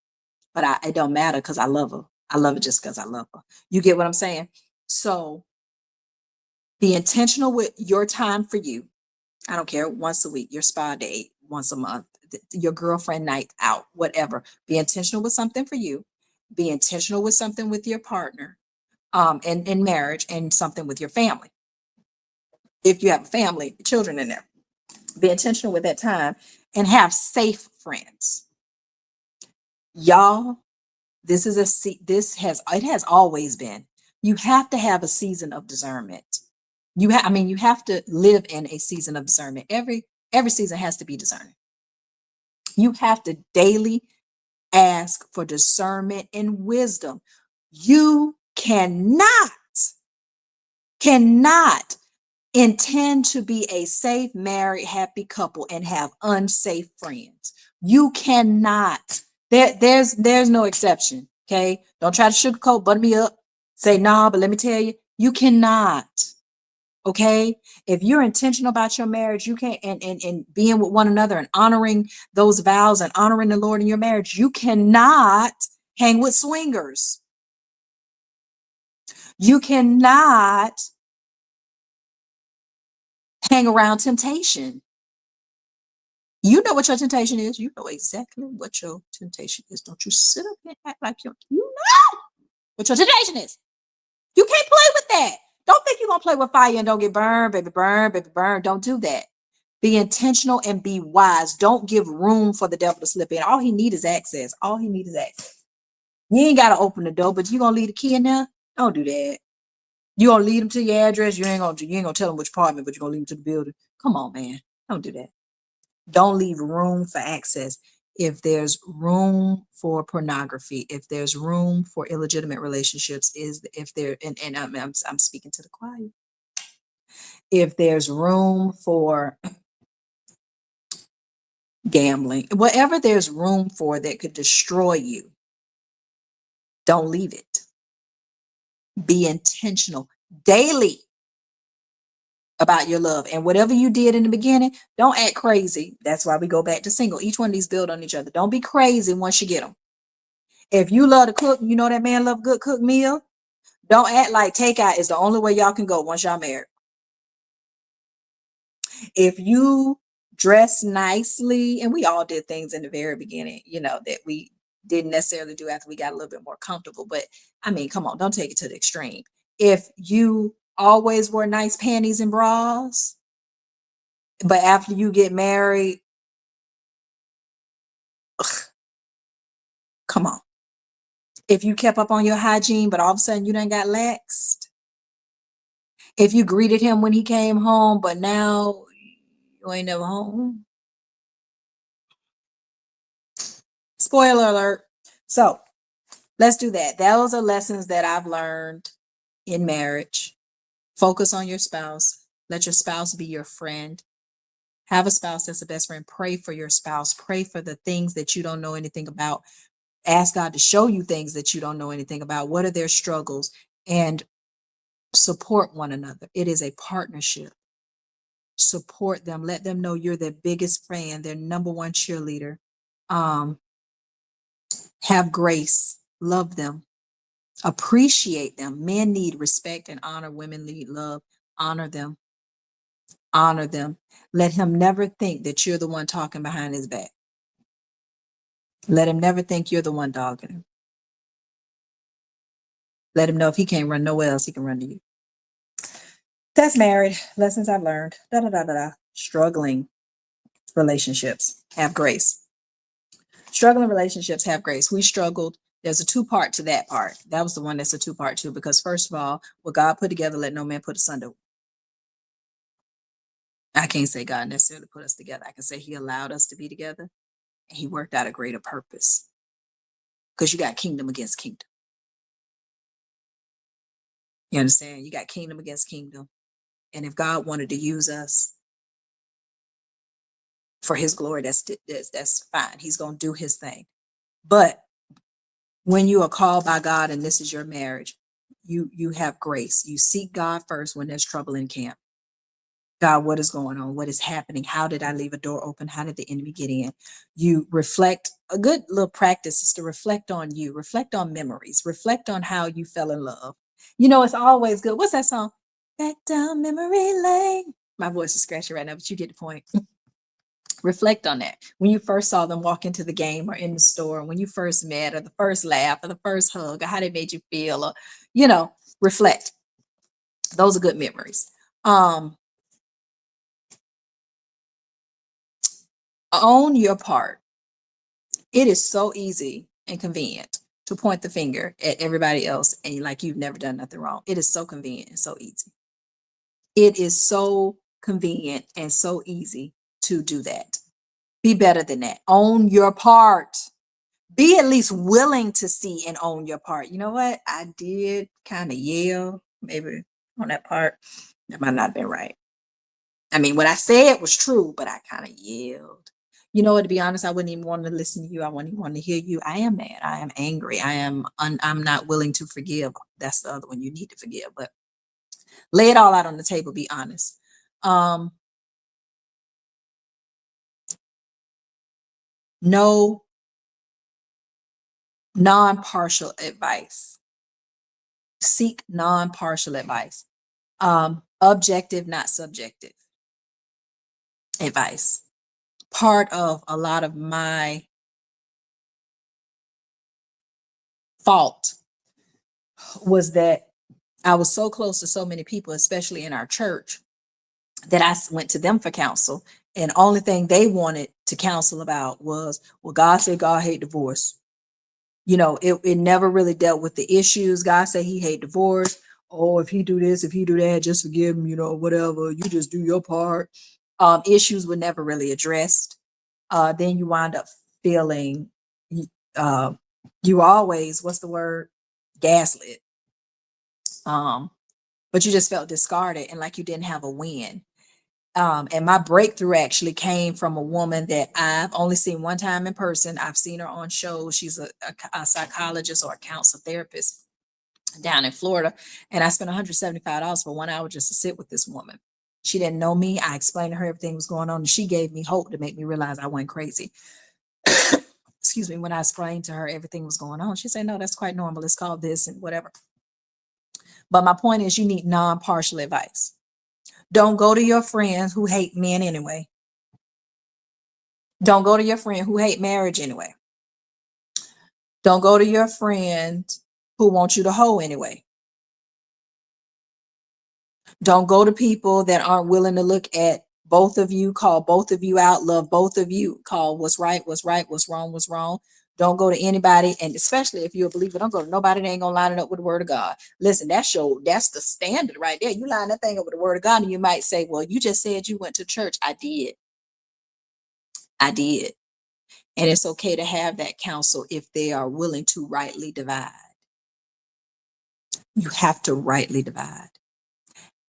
But it don't matter because I love her. I love her just because I love her. You get what I'm saying? So be intentional with your time for you. I don't care, once a week, your spa date, once a month, your girlfriend night out, whatever. Be intentional with something for you. Be intentional with something with your partner, and in marriage, and something with your family. If you have a family, children in there, be intentional with that time and have safe friends. Y'all, it has always been. You have to have a season of discernment. You have to live in a season of discernment. Every season has to be discerning. You have to daily ask for discernment and wisdom. You cannot intend to be a safe, married, happy couple and have unsafe friends. You cannot. There's no exception. Okay. Don't try to sugarcoat, butter me up, say nah, but let me tell you, you cannot. Okay. If you're intentional about your marriage, you can't, and being with one another and honoring those vows and honoring the Lord in your marriage, you cannot hang with swingers. You cannot hang around temptation. You know what your temptation is. You know exactly what your temptation is. Don't you sit up and act like you know what your temptation is. You can't play with that. Don't think you're going to play with fire and don't get burned, baby, burn, baby, burn. Don't do that. Be intentional and be wise. Don't give room for the devil to slip in. All he needs is access. All he needs is access. You ain't got to open the door, but you going to leave the key in there? Don't do that. You going to lead him to your address? You ain't going to tell him which apartment, but you're going to lead him to the building. Come on, man. Don't do that. Don't leave room for access. If there's room for pornography, if there's room for illegitimate relationships, and I'm speaking to the choir. If there's room for gambling, whatever there's room for that could destroy you, don't leave it. Be intentional daily about your love. And whatever you did in the beginning, don't act crazy. That's why we go back to single. Each one of these build on each other. Don't be crazy once you get them. If you love to cook, you know that man love good cooked meal. Don't act like takeout is the only way y'all can go once y'all married. If you dress nicely, and we all did things in the very beginning, that we didn't necessarily do after we got a little bit more comfortable. But I mean, come on, don't take it to the extreme. If you always wore nice panties and bras, but after you get married, come on. If you kept up on your hygiene, but all of a sudden you done got laxed. If you greeted him when he came home, but now you ain't never home. Spoiler alert. So let's do that. Those are lessons that I've learned in marriage. Focus on your spouse. Let your spouse be your friend. Have a spouse that's a best friend. Pray for your spouse. Pray for the things that you don't know anything about. Ask God to show you things that you don't know anything about. What are their struggles? And support one another. It is a partnership. Support them. Let them know you're their biggest fan, their number one cheerleader. Um, have grace. Love them. Appreciate them. Men need respect and honor. Women need love. Honor them. Honor them. Let him never think that you're the one talking behind his back. Let him never think you're the one dogging him. Let him know if he can't run nowhere else, he can run to you. That's married. Lessons I've learned. Da da da da da. Struggling relationships. Have grace. Struggling relationships. Have grace. We struggled. There's a two-part to that part. That was the one that's a two-part too, because first of all, what God put together, let no man put asunder. I can't say God necessarily put us together. I can say he allowed us to be together and he worked out a greater purpose, because you got kingdom against kingdom. You understand? You got kingdom against kingdom. And if God wanted to use us for his glory, that's fine. He's going to do his thing. But when you are called by God and this is your marriage, you have grace. You seek God first when there's trouble in camp. God, what is going on? What is happening? How did I leave a door open? How did the enemy get in? You reflect. A good little practice is to reflect on you, reflect on memories, reflect on how you fell in love. You know, it's always good. What's that song? Back down memory lane. My voice is scratchy right now, but you get the point. Reflect on that. When you first saw them walk into the game or in the store, when you first met, or the first laugh, or the first hug, or how they made you feel, or, reflect. Those are good memories. Own your part. It is so easy and convenient to point the finger at everybody else and like you've never done nothing wrong. It is so convenient and so easy. It is so convenient and so easy to do that. Be better than that. Own your part. Be at least willing to see and own your part. You know what? I did kind of yell maybe on that part. That might not have been right. I mean, what I said was true, but I kind of yelled. You know what? To be honest, I wouldn't even want to listen to you. I wouldn't even want to hear you. I am mad. I am angry. I'm not willing to forgive. That's the other one you need to forgive. But lay it all out on the table. Be honest. No non-partial advice. Seek non-partial advice. Objective, not subjective advice. Part of a lot of my fault was that I was so close to so many people, especially in our church, that I went to them for counsel. And only thing they wanted to counsel about was, well, God said God hate divorce. It never really dealt with the issues. God said he hate divorce. Oh, if he do this, if he do that, just forgive him, whatever. You just do your part. Issues were never really addressed. Then you wind up feeling, uh, you always, what's the word? Gaslit. But you just felt discarded and like you didn't have a win. And my breakthrough actually came from a woman that I've only seen one time in person. I've seen her on shows. She's a psychologist or a counselor therapist down in Florida. And I spent $175 for 1 hour just to sit with this woman. She didn't know me. I explained to her everything was going on. And she gave me hope to make me realize I went crazy. Excuse me. When I explained to her everything was going on, she said, no, that's quite normal. It's called this and whatever. But my point is, you need non-partial advice. Don't go to your friends who hate men anyway. Don't go to your friend who hate marriage anyway. Don't go to your friend who want you to hoe anyway. Don't go to people that aren't willing to look at both of you, call both of you out, love both of you, call what's right, what's wrong, what's wrong. Don't go to anybody, and especially if you're a believer, don't go to nobody that ain't gonna line it up with the word of God. Listen, that's the standard right there. You line that thing up with the word of God, and you might say, well, you just said you went to church. I did. And it's okay to have that counsel if they are willing to rightly divide. You have to rightly divide.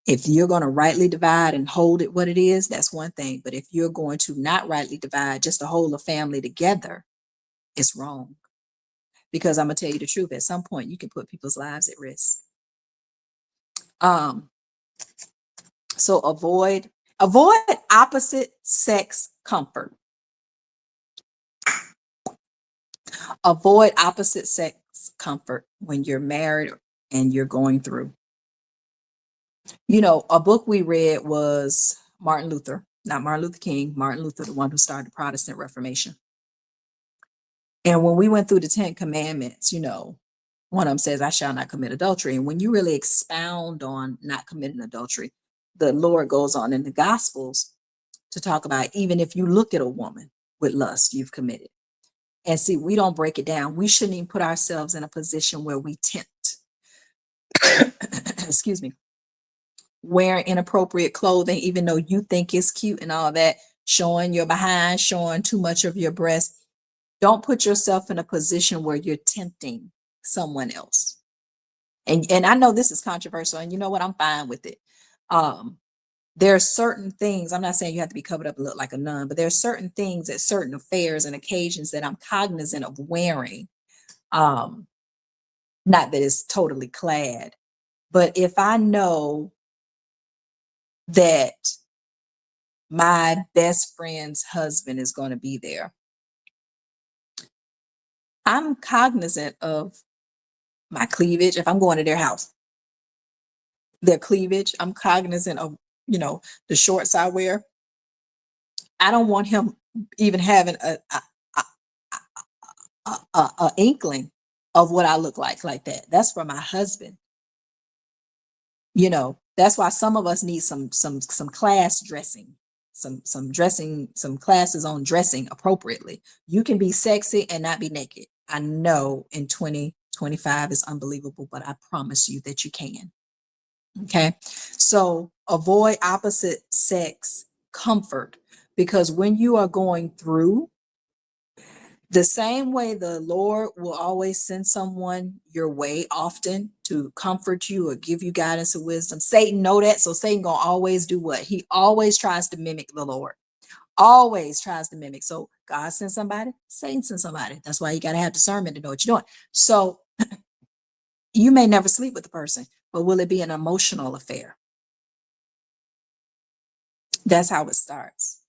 If you're going to rightly divide and hold it what it is, that's one thing. But if you're going to not rightly divide just to hold a family together, it's wrong. Because I'm gonna tell you the truth, at some point you can put people's lives at risk. Um, so avoid opposite sex comfort. Avoid opposite sex comfort when you're married and you're going through. You know, a book we read was Martin Luther, not Martin Luther King, Martin Luther, the one who started the Protestant Reformation. And when we went through the 10 Commandments, you know, one of them says, I shall not commit adultery. And when you really expound on not committing adultery, the Lord goes on in the Gospels to talk about even if you look at a woman with lust, you've committed. And see, we don't break it down. We shouldn't even put ourselves in a position where we tempt, excuse me, wearing inappropriate clothing, even though you think it's cute and all that, showing your behind, showing too much of your breast. Don't put yourself in a position where you're tempting someone else. And I know this is controversial, and you know what? I'm fine with it. There are certain things, I'm not saying you have to be covered up and look like a nun, but there are certain things at certain affairs and occasions that I'm cognizant of wearing. Not that it's totally clad, but if I know that my best friend's husband is going to be there, I'm cognizant of my cleavage. If I'm going to their house, their cleavage, I'm cognizant of, you know, the shorts I wear. I don't want him even having a inkling of what I look like that. That's for my husband. You know, that's why some of us need some class dressing, some dressing, some classes on dressing appropriately. You can be sexy and not be naked. I know in 2025 is unbelievable, but I promise you that you can. Okay. So avoid opposite sex comfort, because when you are going through, the same way the Lord will always send someone your way often to comfort you or give you guidance and wisdom. Satan know that. So Satan gonna always do what? He always tries to mimic the Lord. Always tries to mimic. So God sends somebody, Satan sends somebody. That's why you got to have discernment to know what you're doing. So you may never sleep with the person, but will it be an emotional affair? That's how it starts.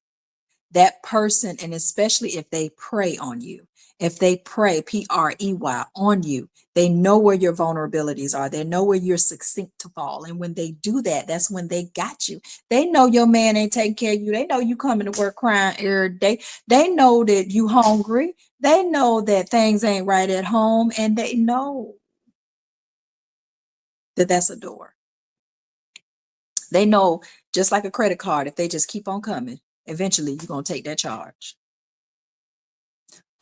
That person, and especially if they prey on you, if they prey, P-R-E-Y, on you, they know where your vulnerabilities are. They know where you're succinct to fall. And when they do that, that's when they got you. They know your man ain't taking care of you. They know you coming to work crying every day. They know that you hungry. They know that things ain't right at home. And they know that that's a door. They know, just like a credit card, if they just keep on coming, eventually you're going to take that charge.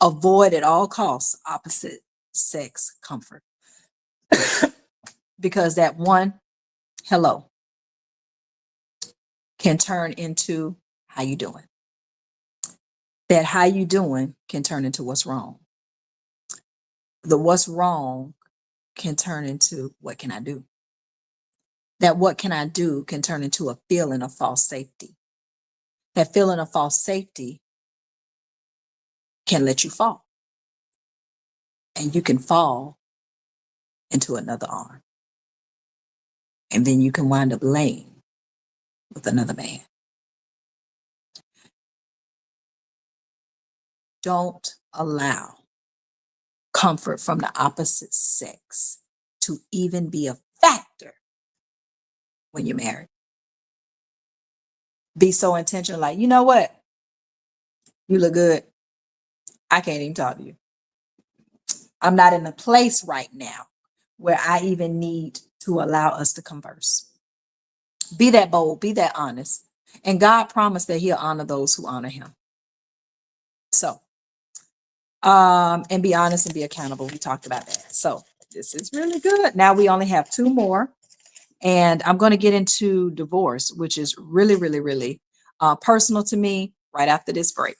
Avoid at all costs opposite sex comfort, because that one hello can turn into how you doing. That how you doing can turn into what's wrong. The what's wrong can turn into what can I do? That what can I do can turn into a feeling of false safety. That feeling of false safety can let you fall. And you can fall into another arm. And then you can wind up laying with another man. Don't allow comfort from the opposite sex to even be a factor when you're married. Be so intentional, like, you know what? You look good. I can't even talk to you. I'm not in a place right now where I even need to allow us to converse. Be that bold, be that honest. And God promised that he'll honor those who honor him. So, and be honest and be accountable. We talked about that. So this is really good. Now we only have two more. And I'm going to get into divorce, which is really, really, really personal to me, right after this break.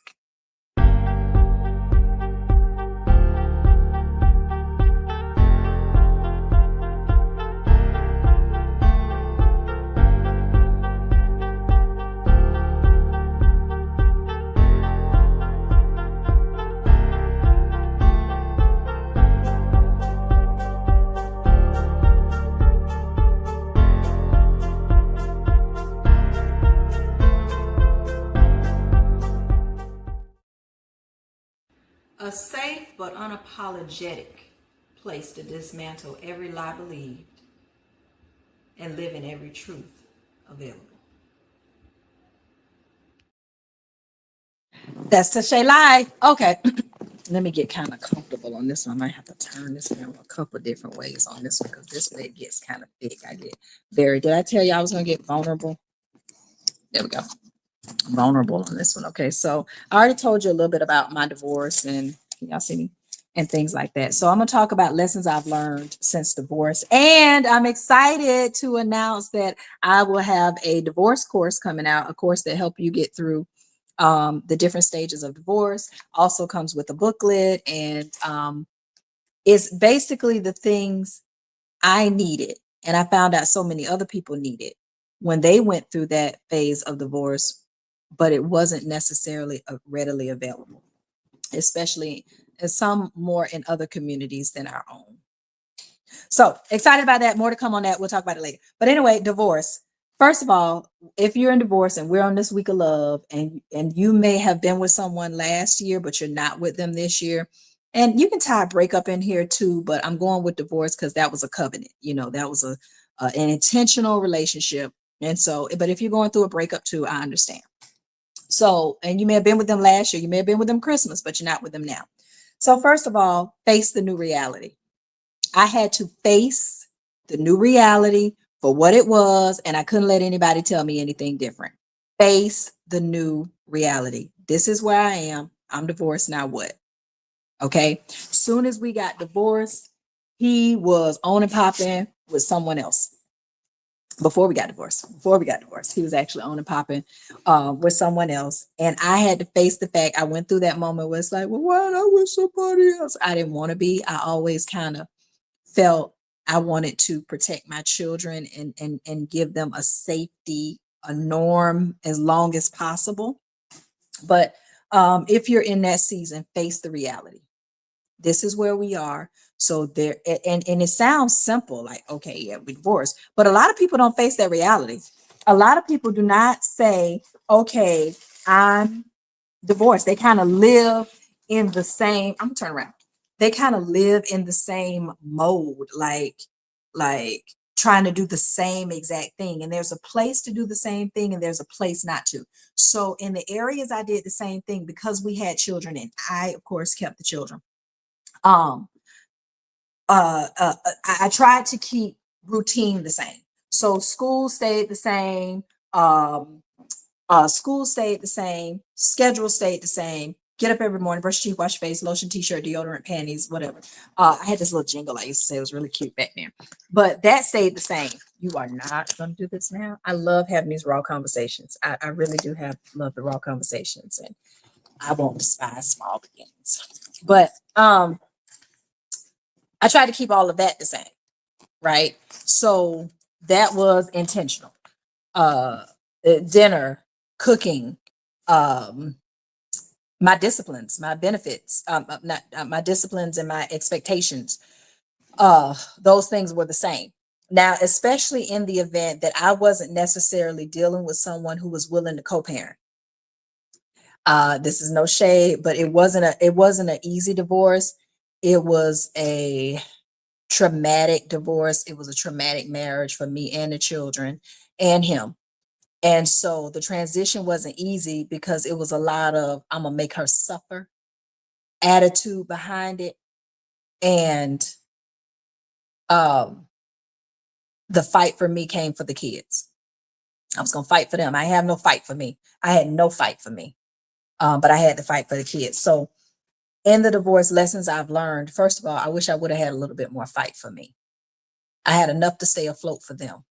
A safe but unapologetic place to dismantle every lie believed and live in every truth available. That's Tashay Live. Okay. Let me get kind of comfortable on this one. I might have to turn this around a couple different ways on this one because this way it gets kind of thick. I get very, did I tell you I was going to get vulnerable? There we go. Vulnerable on this one. Okay. So I already told you a little bit about my divorce and can y'all see me? And things like that. So I'm going to talk about lessons I've learned since divorce. And I'm excited to announce that I will have a divorce course coming out, a course that help you get through the different stages of divorce. Also comes with a booklet, and it's basically the things I needed, and I found out so many other people needed when they went through that phase of divorce, but it wasn't necessarily readily available, especially as some more in other communities than our own. So excited about that. More to come on that. We'll talk about it later. But anyway, divorce. First of all, if you're in divorce and we're on this week of love, and you may have been with someone last year, but you're not with them this year, and you can tie a breakup in here too, but I'm going with divorce because that was a covenant. You know, that was an intentional relationship. And so, but if you're going through a breakup too, I understand. So, and you may have been with them last year, you may have been with them Christmas, but you're not with them now. So first of all, face the new reality. I had to face the new reality for what it was, and I couldn't let anybody tell me anything different. Face the new reality. This is where I am. I'm divorced. Now what? Okay. Soon as we got divorced, he was on and popping with someone else. Before we got divorced, he was actually on and popping with someone else. And I had to face the fact. I went through that moment where it's like, well, why not with somebody else? I didn't want to be. I always kind of felt I wanted to protect my children and give them a safety, a norm as long as possible. But if you're in that season, face the reality. This is where we are. So there, and it sounds simple, like, okay, yeah, we divorced, but a lot of people don't face that reality. A lot of people do not say, okay, I'm divorced. They kind of live in the same, I'm gonna turn around. They kind of live in the same mode, like trying to do the same exact thing. And there's a place to do the same thing, and there's a place not to. So in the areas I did the same thing because we had children, and I, of course, kept the children. Um, I tried to keep routine the same. So school stayed the same. School stayed the same. Schedule stayed the same. Get up every morning, brush your teeth, wash your face, lotion, t-shirt, deodorant, panties, whatever. I had this little jingle I used to say, it was really cute back then. But that stayed the same. You are not going to do this now. I love having these raw conversations. I really do love the raw conversations, and I won't despise small beginnings. But I tried to keep all of that the same, right? So that was intentional. Uh, Dinner, cooking, um, my disciplines, my benefits, not my disciplines and my expectations. Those things were the same. Now, especially in the event that I wasn't necessarily dealing with someone who was willing to co-parent. This is no shade, but it wasn't an easy divorce. It was a traumatic divorce. It was a traumatic marriage for me and the children and him. And so the transition wasn't easy because it was a lot of I'm gonna make her suffer attitude behind it. And um the fight for me came for the kids. I was gonna fight for them. I have no fight for me. I had no fight for me. But I had to fight for the kids. So in the divorce lessons I've learned, first of all, I wish I would have had a little bit more fight for me. I had enough to stay afloat for them.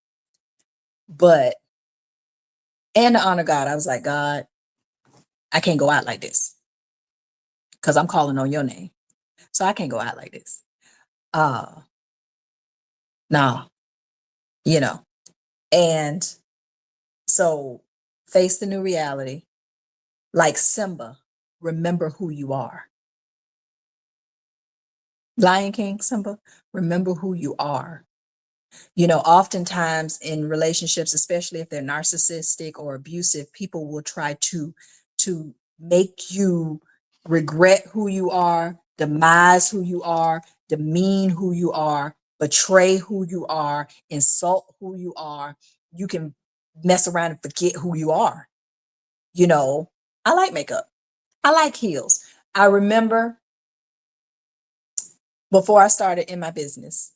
But and to honor God, I was like, God, I can't go out like this because I'm calling on your name. So I can't go out like this. Uh no, you know. And so face the new reality. Like Simba, remember who you are. Lion King, Simba, remember who you are. You know, oftentimes in relationships, especially if they're narcissistic or abusive, people will try to make you regret who you are, demise who you are, demean who you are, betray who you are, insult who you are. You can mess around and forget who you are. You know, I like makeup. I like heels. I remember before I started in my business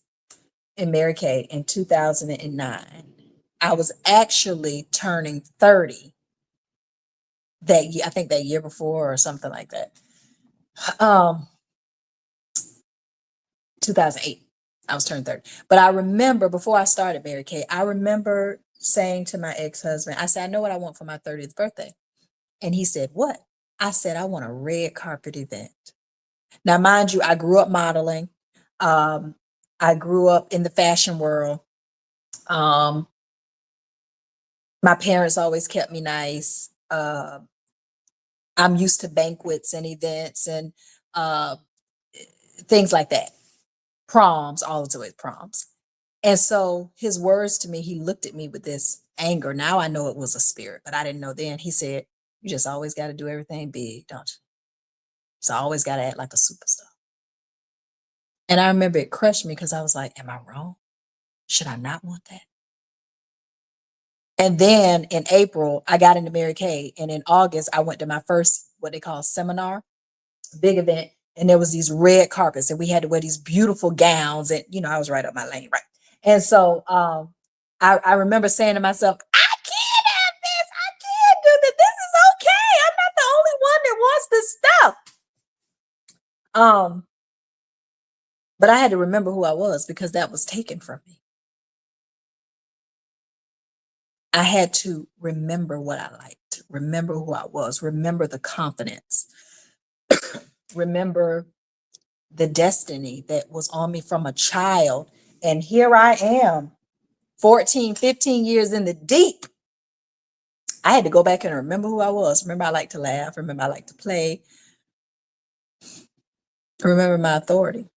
in Mary Kay in 2009, I was actually turning 30 that year. I think that year before or something like that. Um, 2008. I was turning 30. But I remember before I started Mary Kay, I remember saying to my ex-husband, I said, I know what I want for my 30th birthday. And he said, what? I said, I want a red carpet event. Now, mind you, I grew up modeling. Um, I grew up in the fashion world. Um, my parents always kept me nice. I'm used to banquets and events and uh, things like that. Proms, all of it proms. And so his words to me, he looked at me with this anger. Now I know it was a spirit, but I didn't know then. He said, you just always got to do everything big, don't you? So I always got to act like a superstar. And I remember it crushed me because I was like, am I wrong? Should I not want that? And then in April, I got into Mary Kay. And in August, I went to my first, what they call seminar, big event. And there was these red carpets and we had to wear these beautiful gowns. And, you know, I was right up my lane, right? And so I remember saying to myself, I can't have this. I can't do this. This is okay. I'm not the only one that wants this stuff. But I had to remember who I was because that was taken from me. I had to remember what I liked, remember who I was, remember the confidence, remember the destiny that was on me from a child. And here I am, 14, 15 years in the deep. I had to go back and remember who I was. Remember, I like to laugh. Remember, I like to play. Remember my authority.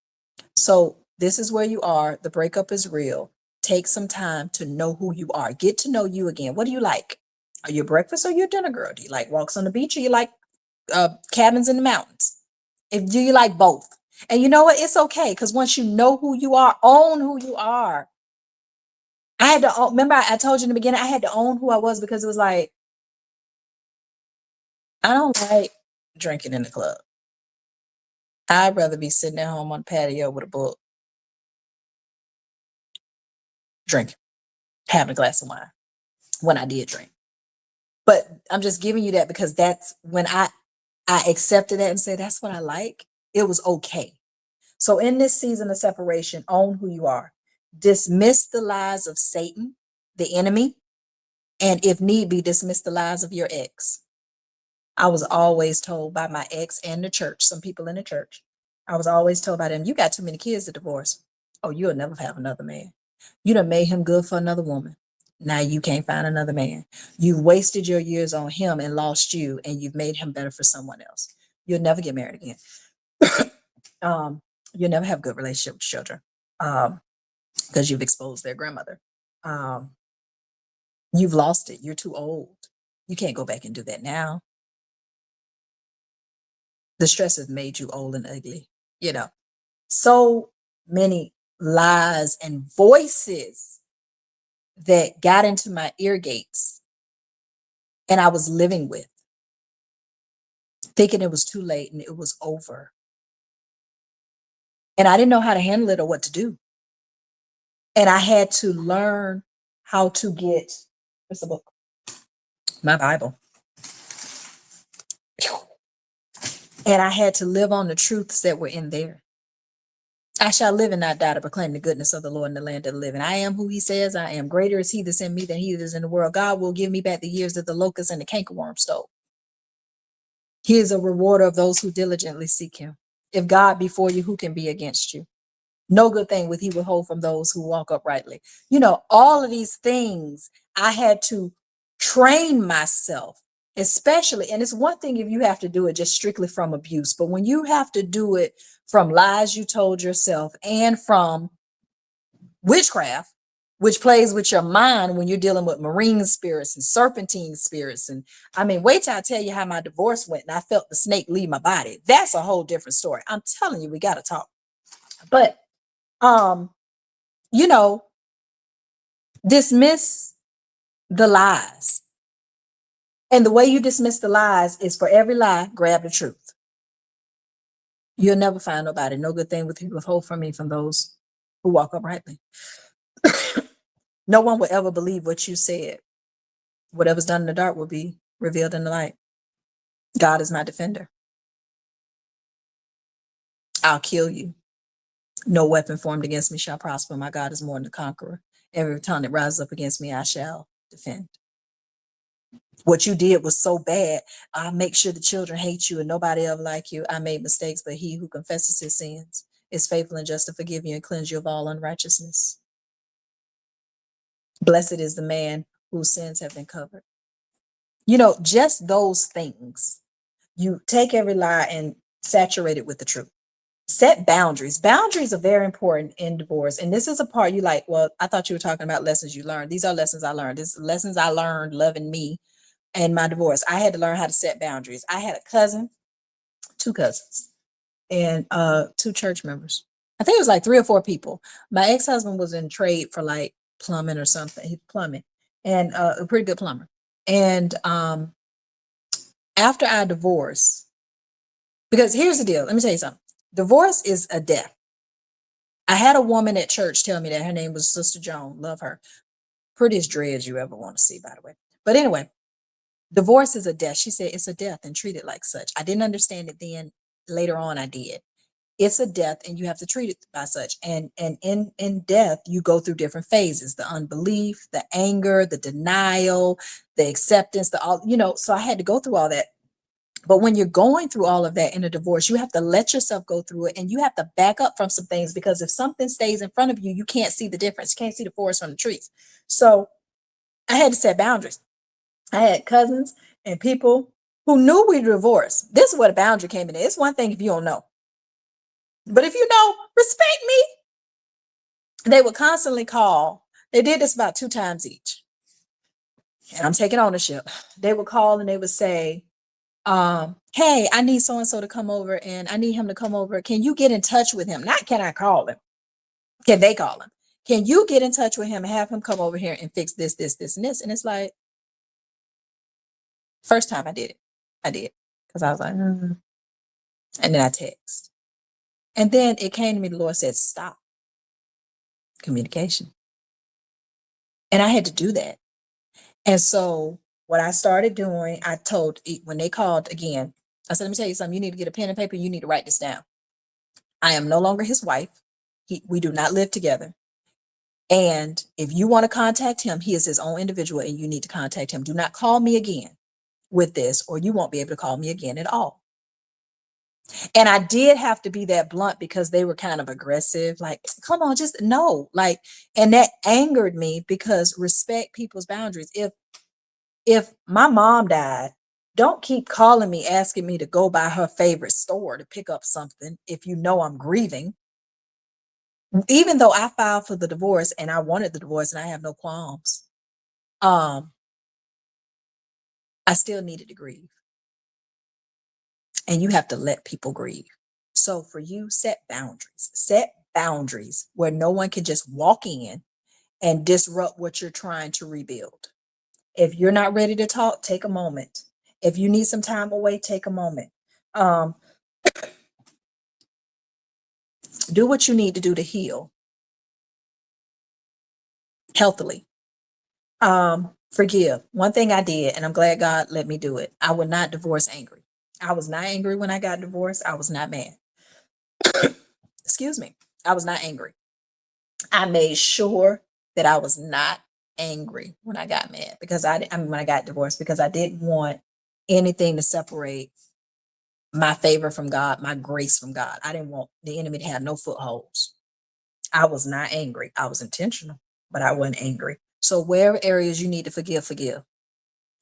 So this is where you are. The breakup is real. Take some time to know who you are. Get to know you again. What do you like? Are you a breakfast or you a dinner girl? Do you like walks on the beach or you like cabins in the mountains? If do you like both? And you know what? It's okay because once you know who you are, own who you are. I had to remember I told you in the beginning, I had to own who I was because it was like, I don't like drinking in the club. I'd rather be sitting at home on the patio with a book, drinking, having a glass of wine when I did drink. But I'm just giving you that because that's when I accepted that and said, that's what I like. It was okay. So in this season of separation, own who you are. Dismiss the lies of Satan, the enemy, and if need be, dismiss the lies of your ex. I was always told by my ex and the church, some people in the church, I was always told by them, you got too many kids to divorce. Oh, you'll never have another man. You done made him good for another woman. Now you can't find another man. You've wasted your years on him and lost you, and you've made him better for someone else. You'll never get married again. um, you'll never have a good relationship with children because you've exposed their grandmother. Um, you've lost it. You're too old. You can't go back and do that now. The stress has made you old and ugly. You know, so many lies and voices that got into my ear gates and I was living with, thinking it was too late and it was over. And I didn't know how to handle it or what to do. And I had to learn how to get, what's the book? My Bible. And I had to live on the truths that were in there. I shall live and not die to proclaim the goodness of the Lord in the land of the living. I am who he says I am. Greater is he that's in me than he that is in the world. God will give me back the years that the locust and the cankerworm stole. He is a rewarder of those who diligently seek him. If God be for you, who can be against you? No good thing would he withhold from those who walk uprightly. You know, all of these things I had to train myself, especially, and it's one thing if you have to do it just strictly from abuse, but when you have to do it from lies you told yourself and from witchcraft, which plays with your mind when you're dealing with marine spirits and serpentine spirits. And I mean, wait till I tell you how my divorce went and I felt the snake leave my body. That's a whole different story. I'm telling you, we got to talk. But, um, you know, dismiss the lies. And the way you dismiss the lies is for every lie, grab the truth. You'll never find nobody. No good thing with you withhold from me from those who walk uprightly. No one will ever believe what you said. Whatever's done in the dark will be revealed in the light. God is my defender. I'll kill you. No weapon formed against me shall prosper. My God is more than a conqueror. Every tongue that rises up against me, I shall defend. What you did was so bad. I'll make sure the children hate you and nobody ever like you. I made mistakes, but he who confesses his sins is faithful and just to forgive you and cleanse you of all unrighteousness. Blessed is the man whose sins have been covered. You know, just those things. You take every lie and saturate it with the truth. Set boundaries. Boundaries are very important in divorce. And this is a part you like, well, I thought you were talking about lessons you learned. These are lessons I learned. This lessons I learned loving me and my divorce. I had to learn how to set boundaries. I had a cousin, two cousins, and two church members. I think it was like 3 or 4 people. My ex-husband was in trade for like plumbing or something. He's plumbing and a pretty good plumber. And after our divorce, because here's the deal, let me tell you something. Divorce is a death. I had a woman at church tell me that. Her name was Sister Joan. Love her. Prettiest dreads you ever want to see, by the way. But anyway, divorce is a death. She said it's a death and treat it like such. I didn't understand it then. Later on, I did. It's a death and you have to treat it by such. And in death, you go through different phases: the unbelief, the anger, the denial, the acceptance, the all, so I had to go through all that. But when you're going through all of that in a divorce, you have to let yourself go through it and you have to back up from some things, because if something stays in front of you, you can't see the difference. You can't see the forest from the trees. So I had to set boundaries. I had cousins and people who knew we divorced. This is where the boundary came in. It's one thing if you don't know, but if you know, respect me. They would constantly call. They did this about 2 times each. And I'm taking ownership. They would call and they would say, hey, I need so and so to come over and I need him to come over. Can you get in touch with him? Not can I call him? Can they call him? Can you get in touch with him and have him come over here and fix this, this, this, and this? And it's like, first time I did it. I did. Because I was like, And then I text. And then it came to me, the Lord said, stop communication. And I had to do that. And so what I started doing, I told, when they called again, I said, let me tell you something. You need to get a pen and paper. You need to write this down. I am no longer his wife. We do not live together. And if you want to contact him, he is his own individual and you need to contact him. Do not call me again with this, or you won't be able to call me again at all. And I did have to be that blunt because they were kind of aggressive. Like, come on, just no. Like, and that angered me, because respect people's boundaries. If my mom died, don't keep calling me, asking me to go by her favorite store to pick up something if you know I'm grieving. Even though I filed for the divorce and I wanted the divorce and I have no qualms, I still needed to grieve. And you have to let people grieve. So for you, set boundaries where no one can just walk in and disrupt what you're trying to rebuild. If you're not ready to talk, take a moment. If you need some time away, take a moment. Do what you need to do to heal healthily. Forgive. One thing I did, and I'm glad God let me do it. I would not divorce angry. I was not angry when I got divorced. I was not mad. Excuse me. I was not angry. I made sure that I was not angry when I got mad, because when I got divorced, because I didn't want anything to separate my favor from God, my grace from God. I didn't want the enemy to have no footholds. I was not angry. I was intentional, but I wasn't angry. So where areas you need to forgive, forgive.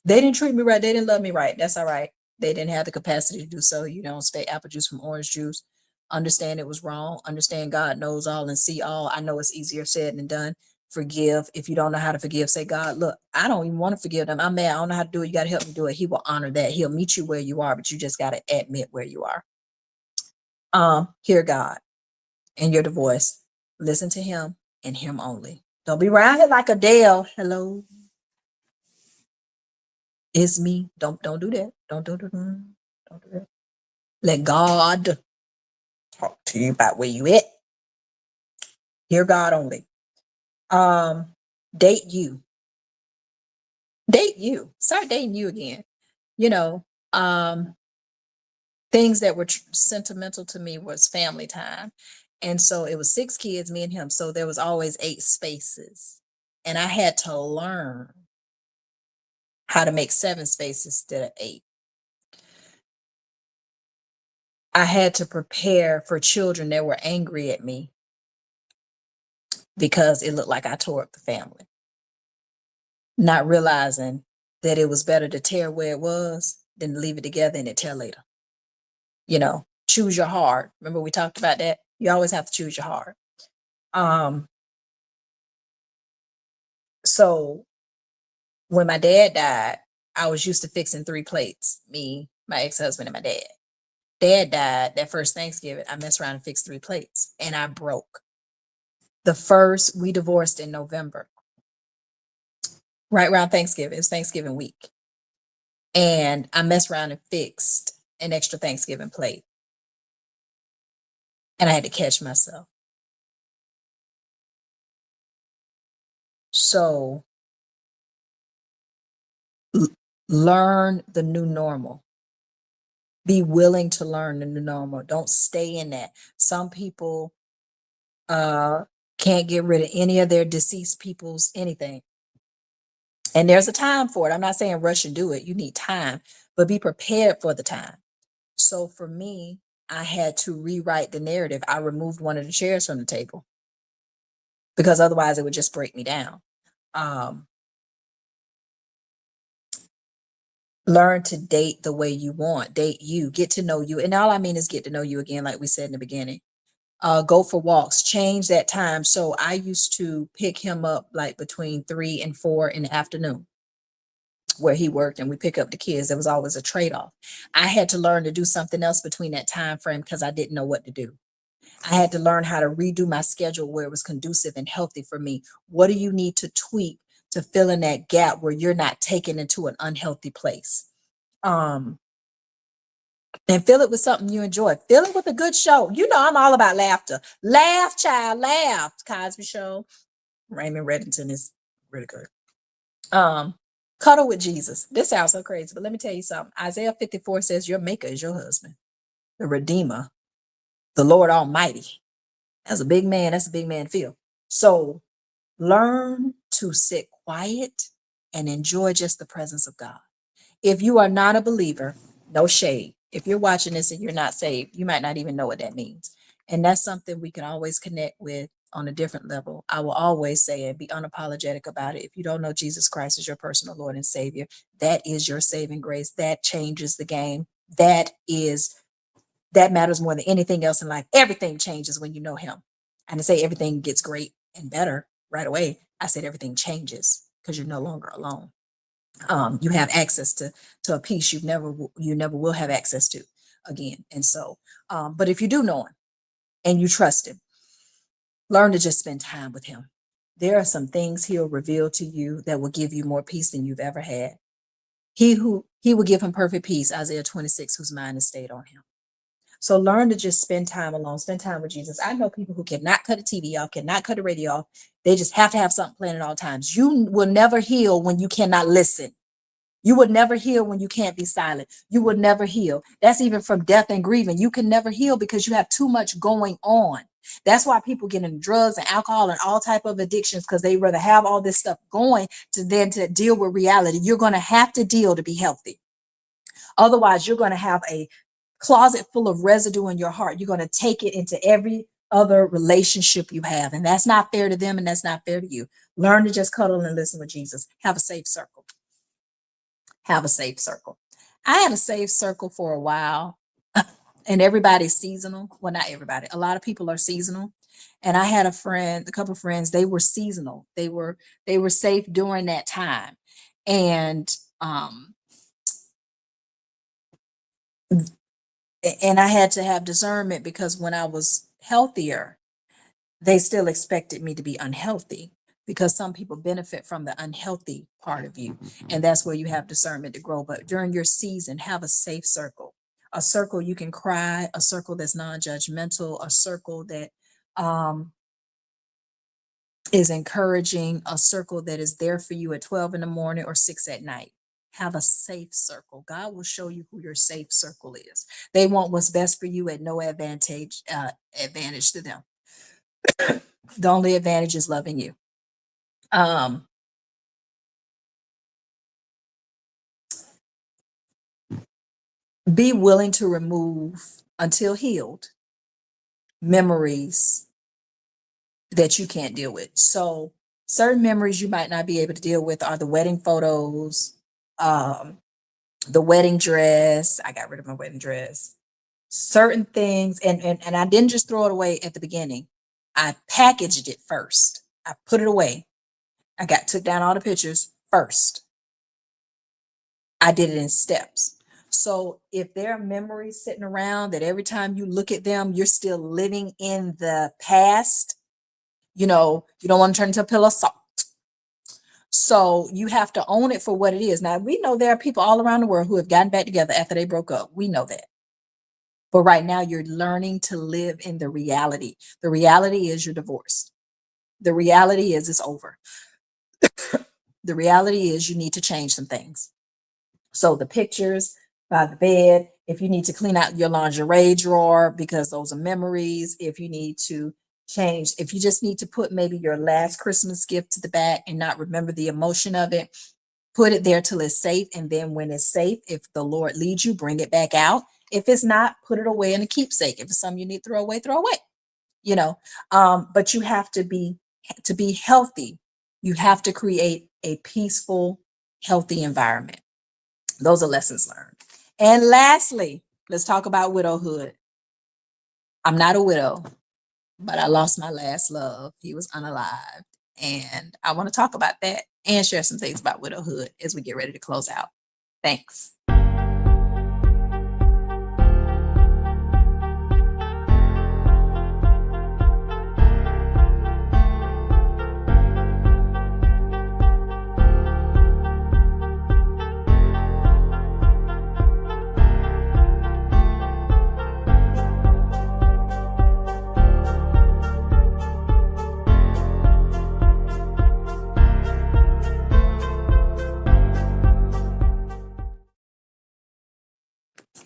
They didn't treat me right. They didn't love me right. That's all right. They didn't have the capacity to do so. You don't expect apple juice from orange juice. Understand it was wrong. Understand God knows all and see all. I know it's easier said than done. Forgive. If you don't know how to forgive, say, God, look, I don't even want to forgive them. I'm mad. I don't know how to do it. You got to help me do it. He will honor that. He'll meet you where you are, but you just got to admit where you are. Hear God in your divorce. Listen to him and him only. Don't be around here like Adele. Hello, it's me. Don't do that. Don't do that. Let God talk to you about where you at. Hear God only. Um, date you. Date you. Start dating you again. You know, things that were sentimental to me was family time. And so it was 6 kids, me and him. So there was always 8 spaces. And I had to learn how to make 7 spaces instead of 8. I had to prepare for children that were angry at me because it looked like I tore up the family, not realizing that it was better to tear where it was than to leave it together and it tear later. Choose your heart. Remember we talked about that? You always have to choose your heart. So when my dad died, I was used to fixing 3 plates, me, my ex-husband, and my dad. Dad died that first Thanksgiving. I messed around and fixed 3 plates and I broke. We divorced in November, right around Thanksgiving. It was Thanksgiving week. And I messed around and fixed an extra Thanksgiving plate. And I had to catch myself. So learn the new normal. Be willing to learn the new normal. Don't stay in that. Some people can't get rid of any of their deceased people's anything. And there's a time for it. I'm not saying rush and do it. You need time, but be prepared for the time. So for me, I had to rewrite the narrative. I removed one of the chairs from the table because otherwise it would just break me down. Learn to date the way you want. Date you. Get to know you. And all I mean is get to know you again, like we said in the beginning. Go for walks. Change that time. So I used to pick him up like between 3 and 4 in the afternoon where he worked, and we pick up the kids. There was always a trade-off. I had to learn to do something else between that time frame because I didn't know what to do. I had to learn how to redo my schedule where it was conducive and healthy for me. What do you need to tweak to fill in that gap where you're not taken into an unhealthy place? And fill it with something you enjoy. Fill it with a good show. I'm all about laughter. Laugh, child, laugh. Cosby Show. Raymond Reddington is really good. Cuddle with Jesus. This sounds so crazy, but let me tell you something. Isaiah 54 says your maker is your husband, the Redeemer, the Lord Almighty. That's a big man. That's a big man feel. So learn to sit quiet and enjoy just the presence of God. If you are not a believer, no shade. If you're watching this and you're not saved, you might not even know what that means. And that's something we can always connect with on a different level. I will always say and be unapologetic about it. If you don't know Jesus Christ as your personal Lord and Savior, that is your saving grace. That changes the game. That matters more than anything else in life. Everything changes when you know him. And to say everything gets great and better right away, I said everything changes because you're no longer alone. You have access to a peace you never will have access to again. And so, but if you do know him and you trust him, learn to just spend time with him. There are some things he'll reveal to you that will give you more peace than you've ever had. He will give him perfect peace, Isaiah 26, whose mind is stayed on him. So learn to just spend time alone, spend time with Jesus. I know people who cannot cut a TV off, cannot cut a radio off. They just have to have something playing at all times. You will never heal when you cannot listen. You would never heal when you can't be silent. You would never heal. That's even from death and grieving. You can never heal because you have too much going on. That's why people get into drugs and alcohol and all type of addictions, because they rather have all this stuff going to deal with reality. You're going to have to deal to be healthy. Otherwise, you're going to have a closet full of residue in your heart. You're going to take it into every other relationship you have. And that's not fair to them, and that's not fair to you. Learn to just cuddle and listen with Jesus. Have a safe circle. Have a safe circle. I had a safe circle for a while. and everybody's seasonal. Well, not everybody. A lot of people are seasonal. And I had a couple of friends, they were seasonal. They were safe during that time. And and I had to have discernment because when I was healthier, they still expected me to be unhealthy because some people benefit from the unhealthy part of you. And that's where you have discernment to grow. But during your season, have a safe circle, a circle you can cry, a circle that's non-judgmental, a circle that um, is encouraging, a circle that is there for you at 12 in the morning or 6 at night. Have a safe circle. God will show you who your safe circle is. They want what's best for you at no advantage to them. The only advantage is loving you. Um, be willing to remove until healed memories that you can't deal with. So certain memories you might not be able to deal with are the wedding photos, um, the wedding dress. I got rid of my wedding dress. Certain things, and I didn't just throw it away at the beginning. I packaged it first. I put it away. Took down all the pictures first. I did it in steps. So if there are memories sitting around that every time you look at them, you're still living in the past, you don't want to turn into a pillow of salt. So you have to own it for what it is. Now, we know there are people all around the world who have gotten back together after they broke up. We know that. But right now, you're learning to live in the reality. The reality is you're divorced. The reality is it's over. The reality is you need to change some things. So the pictures by the bed, if you need to clean out your lingerie drawer because those are memories, if you need to change, if you just need to put maybe your last Christmas gift to the back and not remember the emotion of it, put it there till it's safe. And then when it's safe, if the Lord leads you, bring it back out. If it's not, put it away in a keepsake. If it's something you need to throw away, throw away. But you have to be healthy. You have to create a peaceful, healthy environment. Those are lessons learned. And lastly, let's talk about widowhood. I'm not a widow, but I lost my last love. He was unalived. And I want to talk about that and share some things about widowhood as we get ready to close out. Thanks.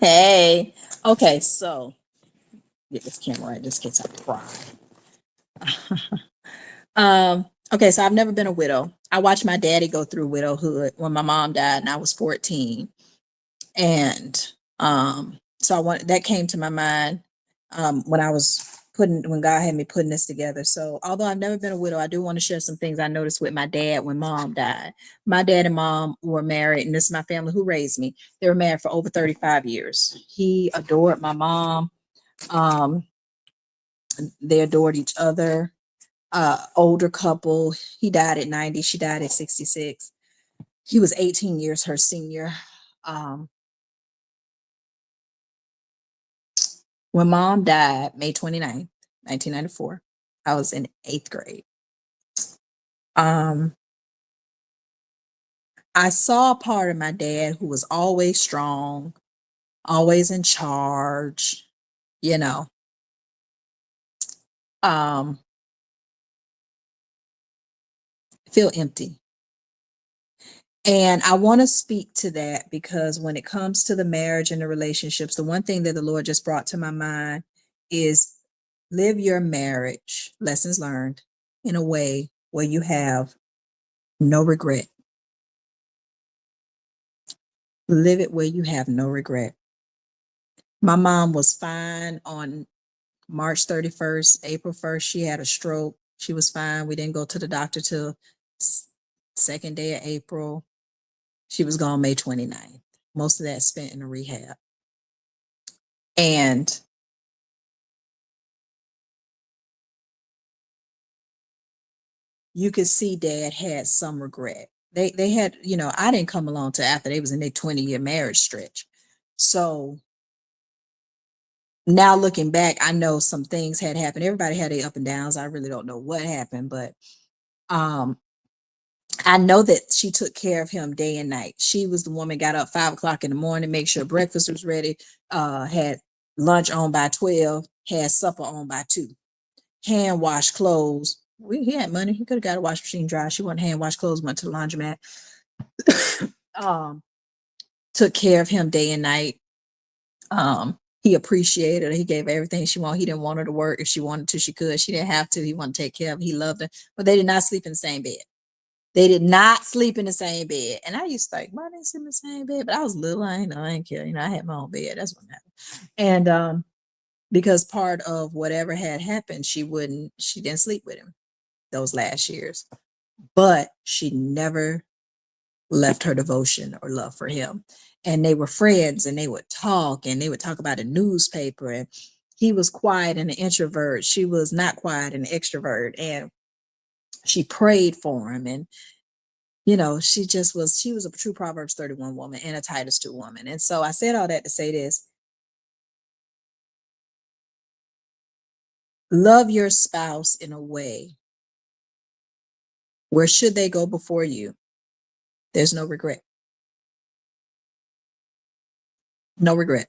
Hey, okay, so get this camera right just in case I cry. Okay, so I've never been a widow. I watched my daddy go through widowhood when my mom died and I was 14. And so that came to my mind when God had me putting this together. So although I've never been a widow, I do want to share some things I noticed with my dad when mom died. My dad and mom were married, and this is my family who raised me. They were married for over 35 years. He adored my mom. Um, they adored each other. Older couple. He died at 90. She died at 66. He was 18 years her senior. When mom died, May 29th, 1994, I was in 8th grade. Um, I saw a part of my dad who was always strong, always in charge, you know, um, feel empty. And I want to speak to that because when it comes to the marriage and the relationships, the one thing that the Lord just brought to my mind is live your marriage, lessons learned, in a way where you have no regret. Live it where you have no regret. My mom was fine on March 31st, April 1st. She had a stroke. She was fine. We didn't go to the doctor till second day of April. She was gone May 29th. Most of that spent in a rehab. And you could see dad had some regret. They had, I didn't come along till after they was in their 20-year marriage stretch. So now looking back, I know some things had happened. Everybody had their up and downs. I really don't know what happened, but um I know that she took care of him day and night. She was the woman got up 5 o'clock in the morning, make sure breakfast was ready, had lunch on by 12, had supper on by 2, hand wash clothes. He had money. He could have got a wash machine dry. She wouldn't hand wash clothes, went to the laundromat. um, Took care of him day and night. He appreciated her. He gave her everything she wanted. He didn't want her to work. If she wanted to, she could. She didn't have to. He wanted to take care of her. He loved her. But they did not sleep in the same bed. They did not sleep in the same bed. And I used to think, why didn't they sleep in the same bed? But I was little. I ain't know. I ain't care. I had my own bed. That's what happened. And because part of whatever had happened, she didn't sleep with him those last years. But she never left her devotion or love for him. And they were friends, and they would talk, and they would talk about a newspaper. And he was quiet and an introvert. She was not quiet and an extrovert. And she prayed for him. And she was a true Proverbs 31 woman and a Titus 2 woman. And so I said all that to say this: love your spouse in a way where, should they go before you, there's no regret. No regret.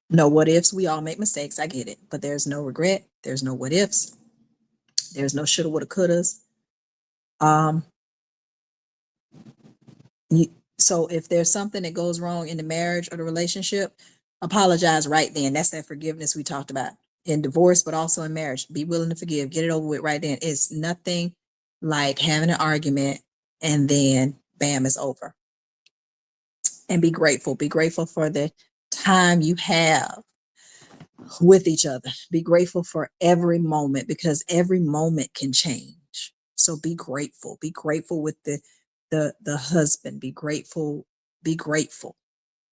No what ifs. We all make mistakes. I get it. But there's no regret. There's no what ifs. There's no shoulda, woulda, couldas. Um, so if there's something that goes wrong in the marriage or the relationship, apologize right then. That's that forgiveness we talked about in divorce, but also in marriage. Be willing to forgive. Get it over with right then. It's nothing like having an argument and then bam, it's over. And be grateful. Be grateful for the time you have with each other. Be grateful for every moment, because every moment can change. So be grateful. Be grateful with the husband. Be grateful. Be grateful.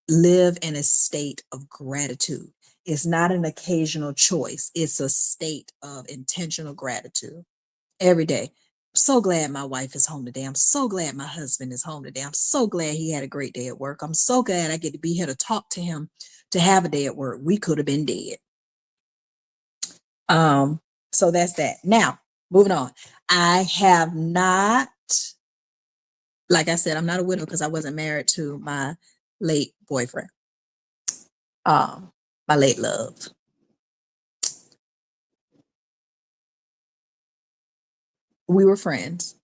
Live in a state of gratitude. It's not an occasional choice. It's a state of intentional gratitude every day. I'm so glad my wife is home today. I'm so glad my husband is home today. I'm so glad he had a great day at work. I'm so glad I get to be here to talk to him, to have a day at work. We could have been dead. So that's that. Now, moving on. I have not, like I said, I'm not a widow because I wasn't married to my late boyfriend, my late love. We were friends.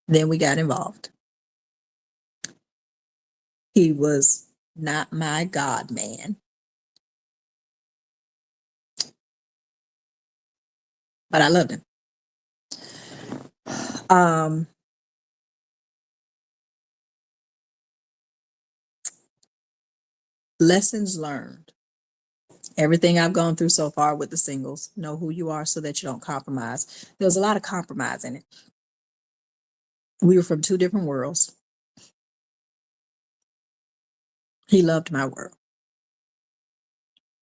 Then we got involved. He was not my God man, but I loved him. Um, Lessons learned. Everything I've gone through so far with the singles, know who you are so that you don't compromise. There was a lot of compromise in it. We were from two different worlds. He loved my world.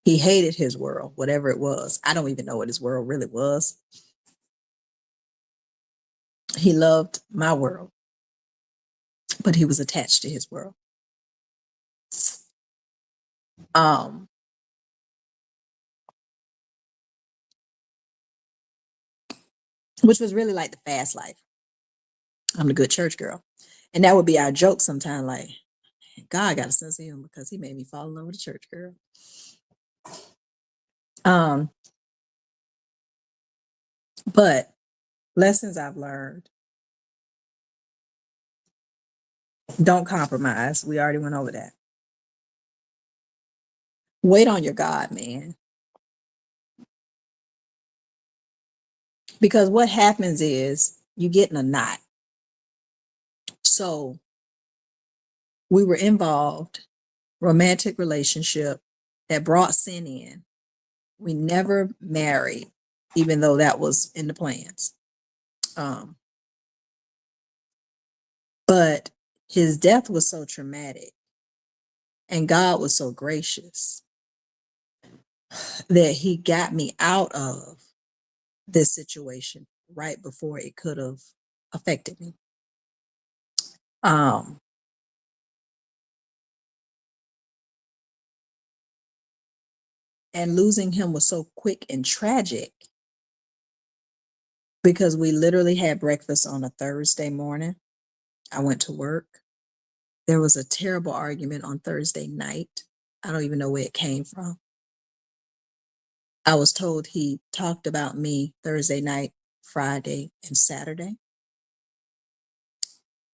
He hated his world, whatever it was. I don't even know what his world really was. He loved my world, but he was attached to his world. Um, which was really like the fast life. I'm the good church girl. And that would be our joke sometime, like, God got a sense of humor because he made me fall in love with a church girl. Um, but lessons I've learned: don't compromise. We already went over that. Wait on your God, man. Because what happens is you get in a knot. So we were involved, romantic relationship that brought sin in. We never married, even though that was in the plans. But his death was so traumatic And God was so gracious that he got me out of this situation right before it could have affected me. Um, and losing him was so quick and tragic because we literally had breakfast on a Thursday morning. I went to work. There was a terrible argument on Thursday night. I don't even know where it came from. I was told he talked about me Thursday night, Friday, and Saturday.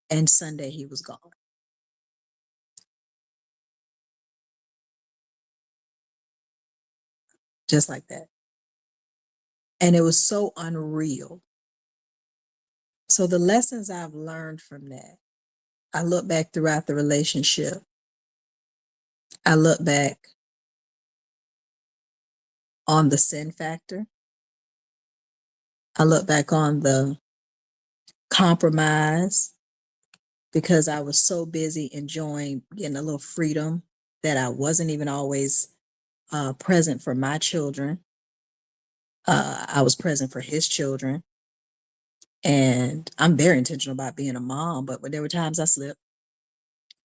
And Sunday he was gone. Just like that. And it was so unreal. So the lessons I've learned from that, I look back throughout the relationship. I look back on the sin factor. I look back on the compromise because I was so busy enjoying getting a little freedom that I wasn't even always present for my children. I was present for his children. And I'm very intentional about being a mom, but there were times I slipped.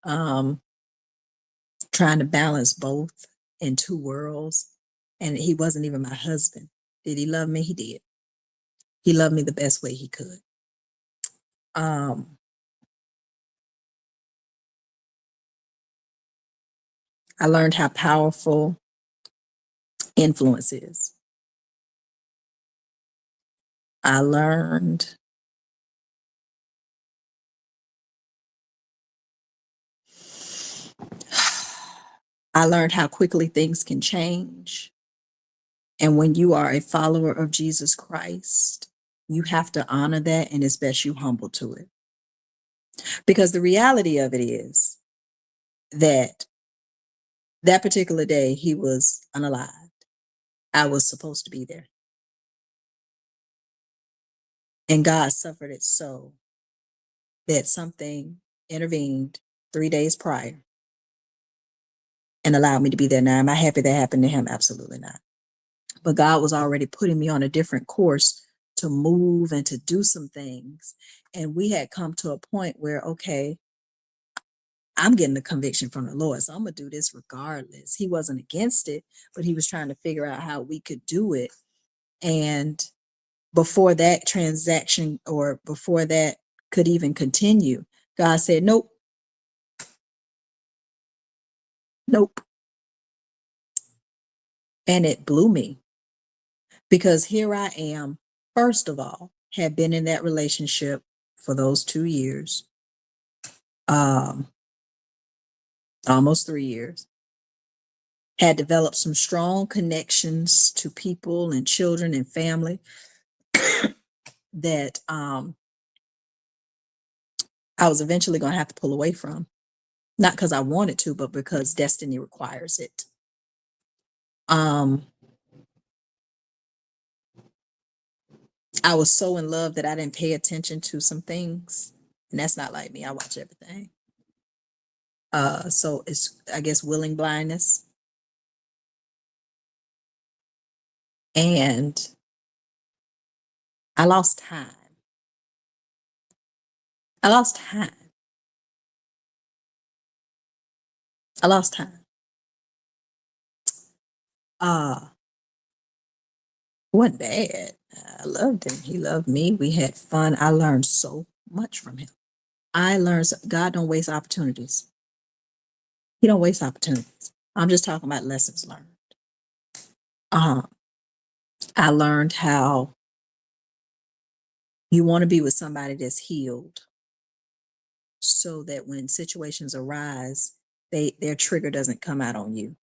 Um, Trying to balance both in two worlds. And he wasn't even my husband. Did he love me? He did. He loved me the best way he could. I learned how powerful influence is. I learned I learned how quickly things can change. And when you are a follower of Jesus Christ, you have to honor that, and it's best you humble to it. Because the reality of it is that that particular day he was unalived. I was supposed to be there. And God suffered it so that something intervened 3 days prior and allowed me to be there. Now, am I happy that happened to him? Absolutely not. But God was already putting me on a different course to move and to do some things. And we had come to a point where, okay, I'm getting the conviction from the Lord, so I'm going to do this regardless. He wasn't against it, but he was trying to figure out how we could do it. And before that transaction or before that could even continue, God said, nope, nope. And it blew me because here I am, first of all, had been in that relationship for those 2 years, um, almost 3 years, had developed some strong connections to people and children and family that I was eventually going to have to pull away from, not because I wanted to, but because destiny requires it. I was so in love that I didn't pay attention to some things, and that's not like me. I watch everything. So it's, I guess, willing blindness. And I lost time. I lost time. I lost time. Uh, wasn't bad. I loved him. He loved me. We had fun. I learned so much from him. God don't waste opportunities. He don't waste opportunities. I'm just talking about lessons learned. Uh, I learned how you want to be with somebody that's healed so that when situations arise, their trigger doesn't come out on you.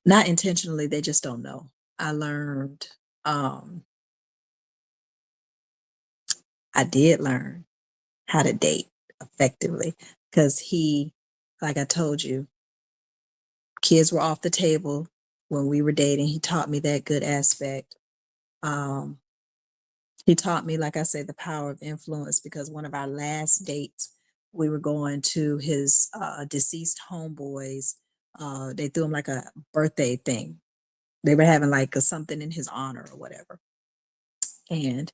Not intentionally, they just don't know. I learned, I did learn how to date effectively because like I told you, kids were off the table when we were dating. He taught me that good aspect. Um, he taught me, like I said, the power of influence because one of our last dates, we were going to his deceased homeboys. They threw him like a birthday thing. They were having like something in his honor or whatever. And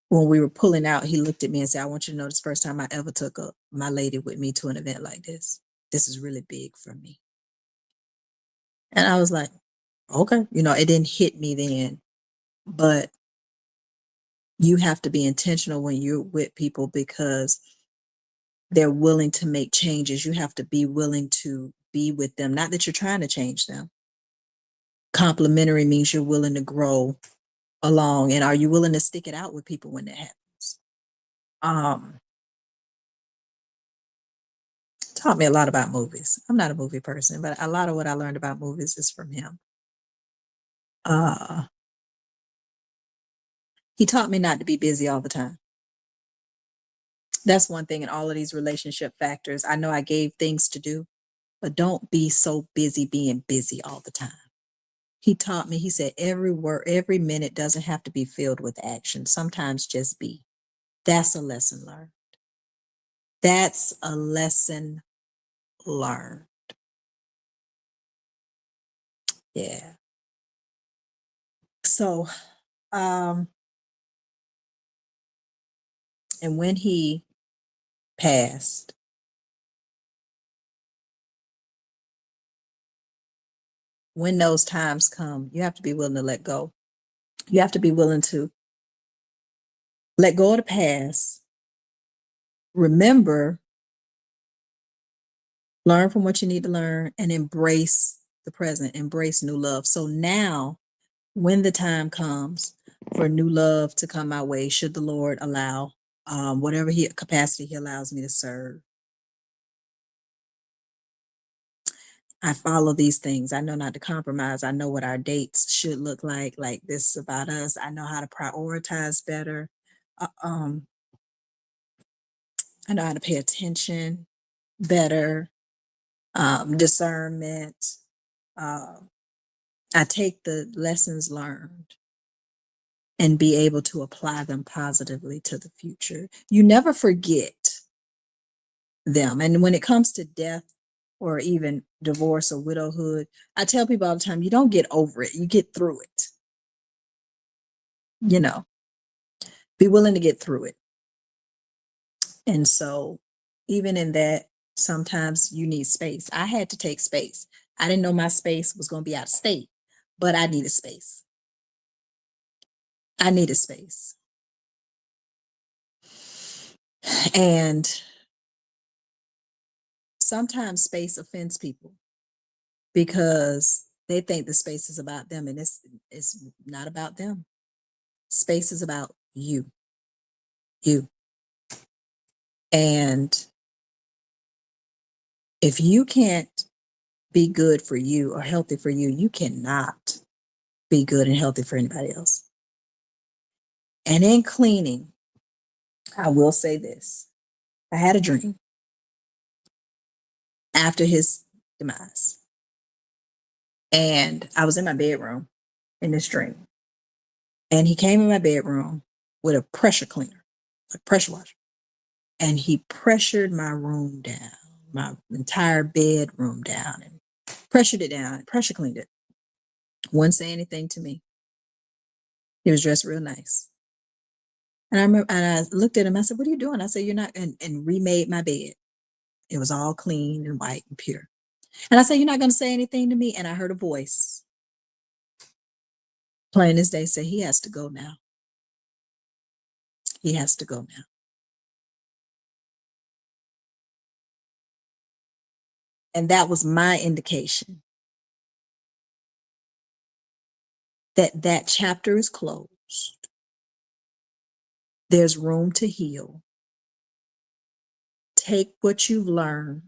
when we were pulling out, he looked at me and said, "I want you to know this first time I ever took my lady with me to an event like this. This is really big for me." And I was like, okay, it didn't hit me then, but you have to be intentional when you're with people because they're willing to make changes. You have to be willing to be with them. Not that you're trying to change them. Complimentary means you're willing to grow along. And are you willing to stick it out with people when that happens? Um, Taught me a lot about movies. I'm not a movie person, but a lot of what I learned about movies is from him. Uh, he taught me not to be busy all the time. That's one thing in all of these relationship factors. I know I gave things to do, but don't be so busy being busy all the time. He taught me, he said, every word, every minute doesn't have to be filled with action. Sometimes just be. That's a lesson learned. That's a lesson learned. Yeah. So, and when he passed, when those times come, you have to be willing to let go. You have to be willing to let go of the past. Remember, learn from what you need to learn and embrace the present, embrace new love. So now, when the time comes for new love to come my way, should the Lord allow, whatever capacity he allows me to serve, I follow these things. I know not to compromise. I know what our dates should look like. Like, this is about us. I know how to prioritize better. Uh, um, I know how to pay attention better. Discernment. Uh, I take the lessons learned and be able to apply them positively to the future. You never forget them. And when it comes to death or even divorce or widowhood, I tell people all the time, you don't get over it, you get through it. Be willing to get through it. And so, even in that, sometimes you need space. I had to take space. I didn't know my space was going to be out of state, but I needed space. I needed space. And sometimes space offends people because they think the space is about them, and it's not about them. Space is about you. And if you can't be good for you or healthy for you, you cannot be good and healthy for anybody else. And in cleaning, I will say this. I had a dream after his demise. And I was in my bedroom in this dream. And he came in my bedroom with a pressure cleaner, a pressure washer. And he pressured my room down, my entire bedroom down, and pressured it down, pressure cleaned it. Wouldn't say anything to me. He was dressed real nice. And I remember, and I looked at him, I said, "What are you doing?" I said, "You're not," and remade my bed. It was all clean and white and pure. And I said, "You're not going to say anything to me?" And I heard a voice, plain as day, say, "He has to go now. He has to go now." And that was my indication that that chapter is closed. There's room to heal. Take what you've learned,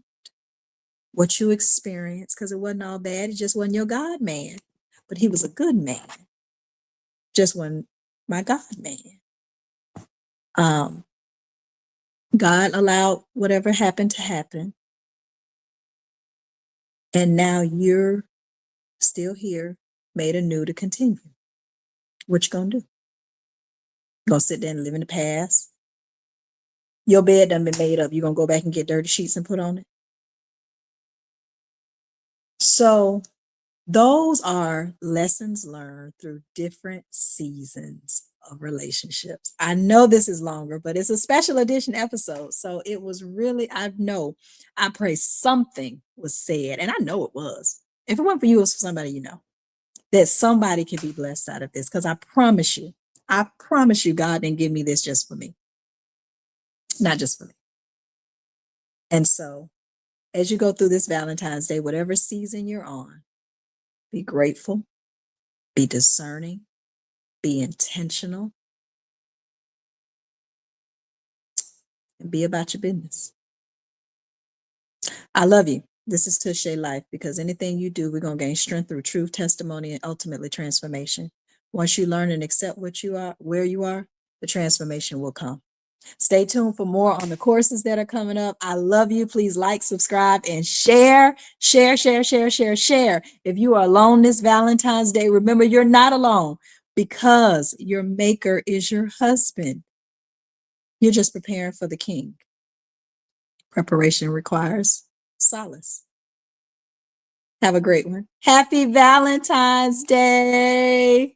what you experienced, because it wasn't all bad. It just wasn't your God man. But he was a good man. Just wasn't my God man. God allowed whatever happened to happen. And now you're still here, made anew to continue. What you gonna do? Gonna sit there and live in the past? Your bed done been made up. You gonna go back and get dirty sheets and put on it? So those are lessons learned through different seasons of relationships. I know this is longer, but it's a special edition episode. So it was really, I pray something was said, and I know it was. If it weren't for you, it was for somebody you know, that somebody can be blessed out of this. Because I promise you, God didn't give me this just for me, not just for me. And so as you go through this Valentine's Day, whatever season you're on, be grateful, be discerning, be intentional, and be about your business. I love you. This is Touche Life, because anything you do, we're going to gain strength through truth, testimony, and ultimately transformation. Once you learn and accept what you are, where you are, the transformation will come. Stay tuned for more on the courses that are coming up. I love you. Please like, subscribe, and share. Share, share, share, share, share. If you are alone this Valentine's Day, remember you're not alone, because your maker is your husband. You're just preparing for the king. Preparation requires solace. Have a great one. Happy Valentine's Day.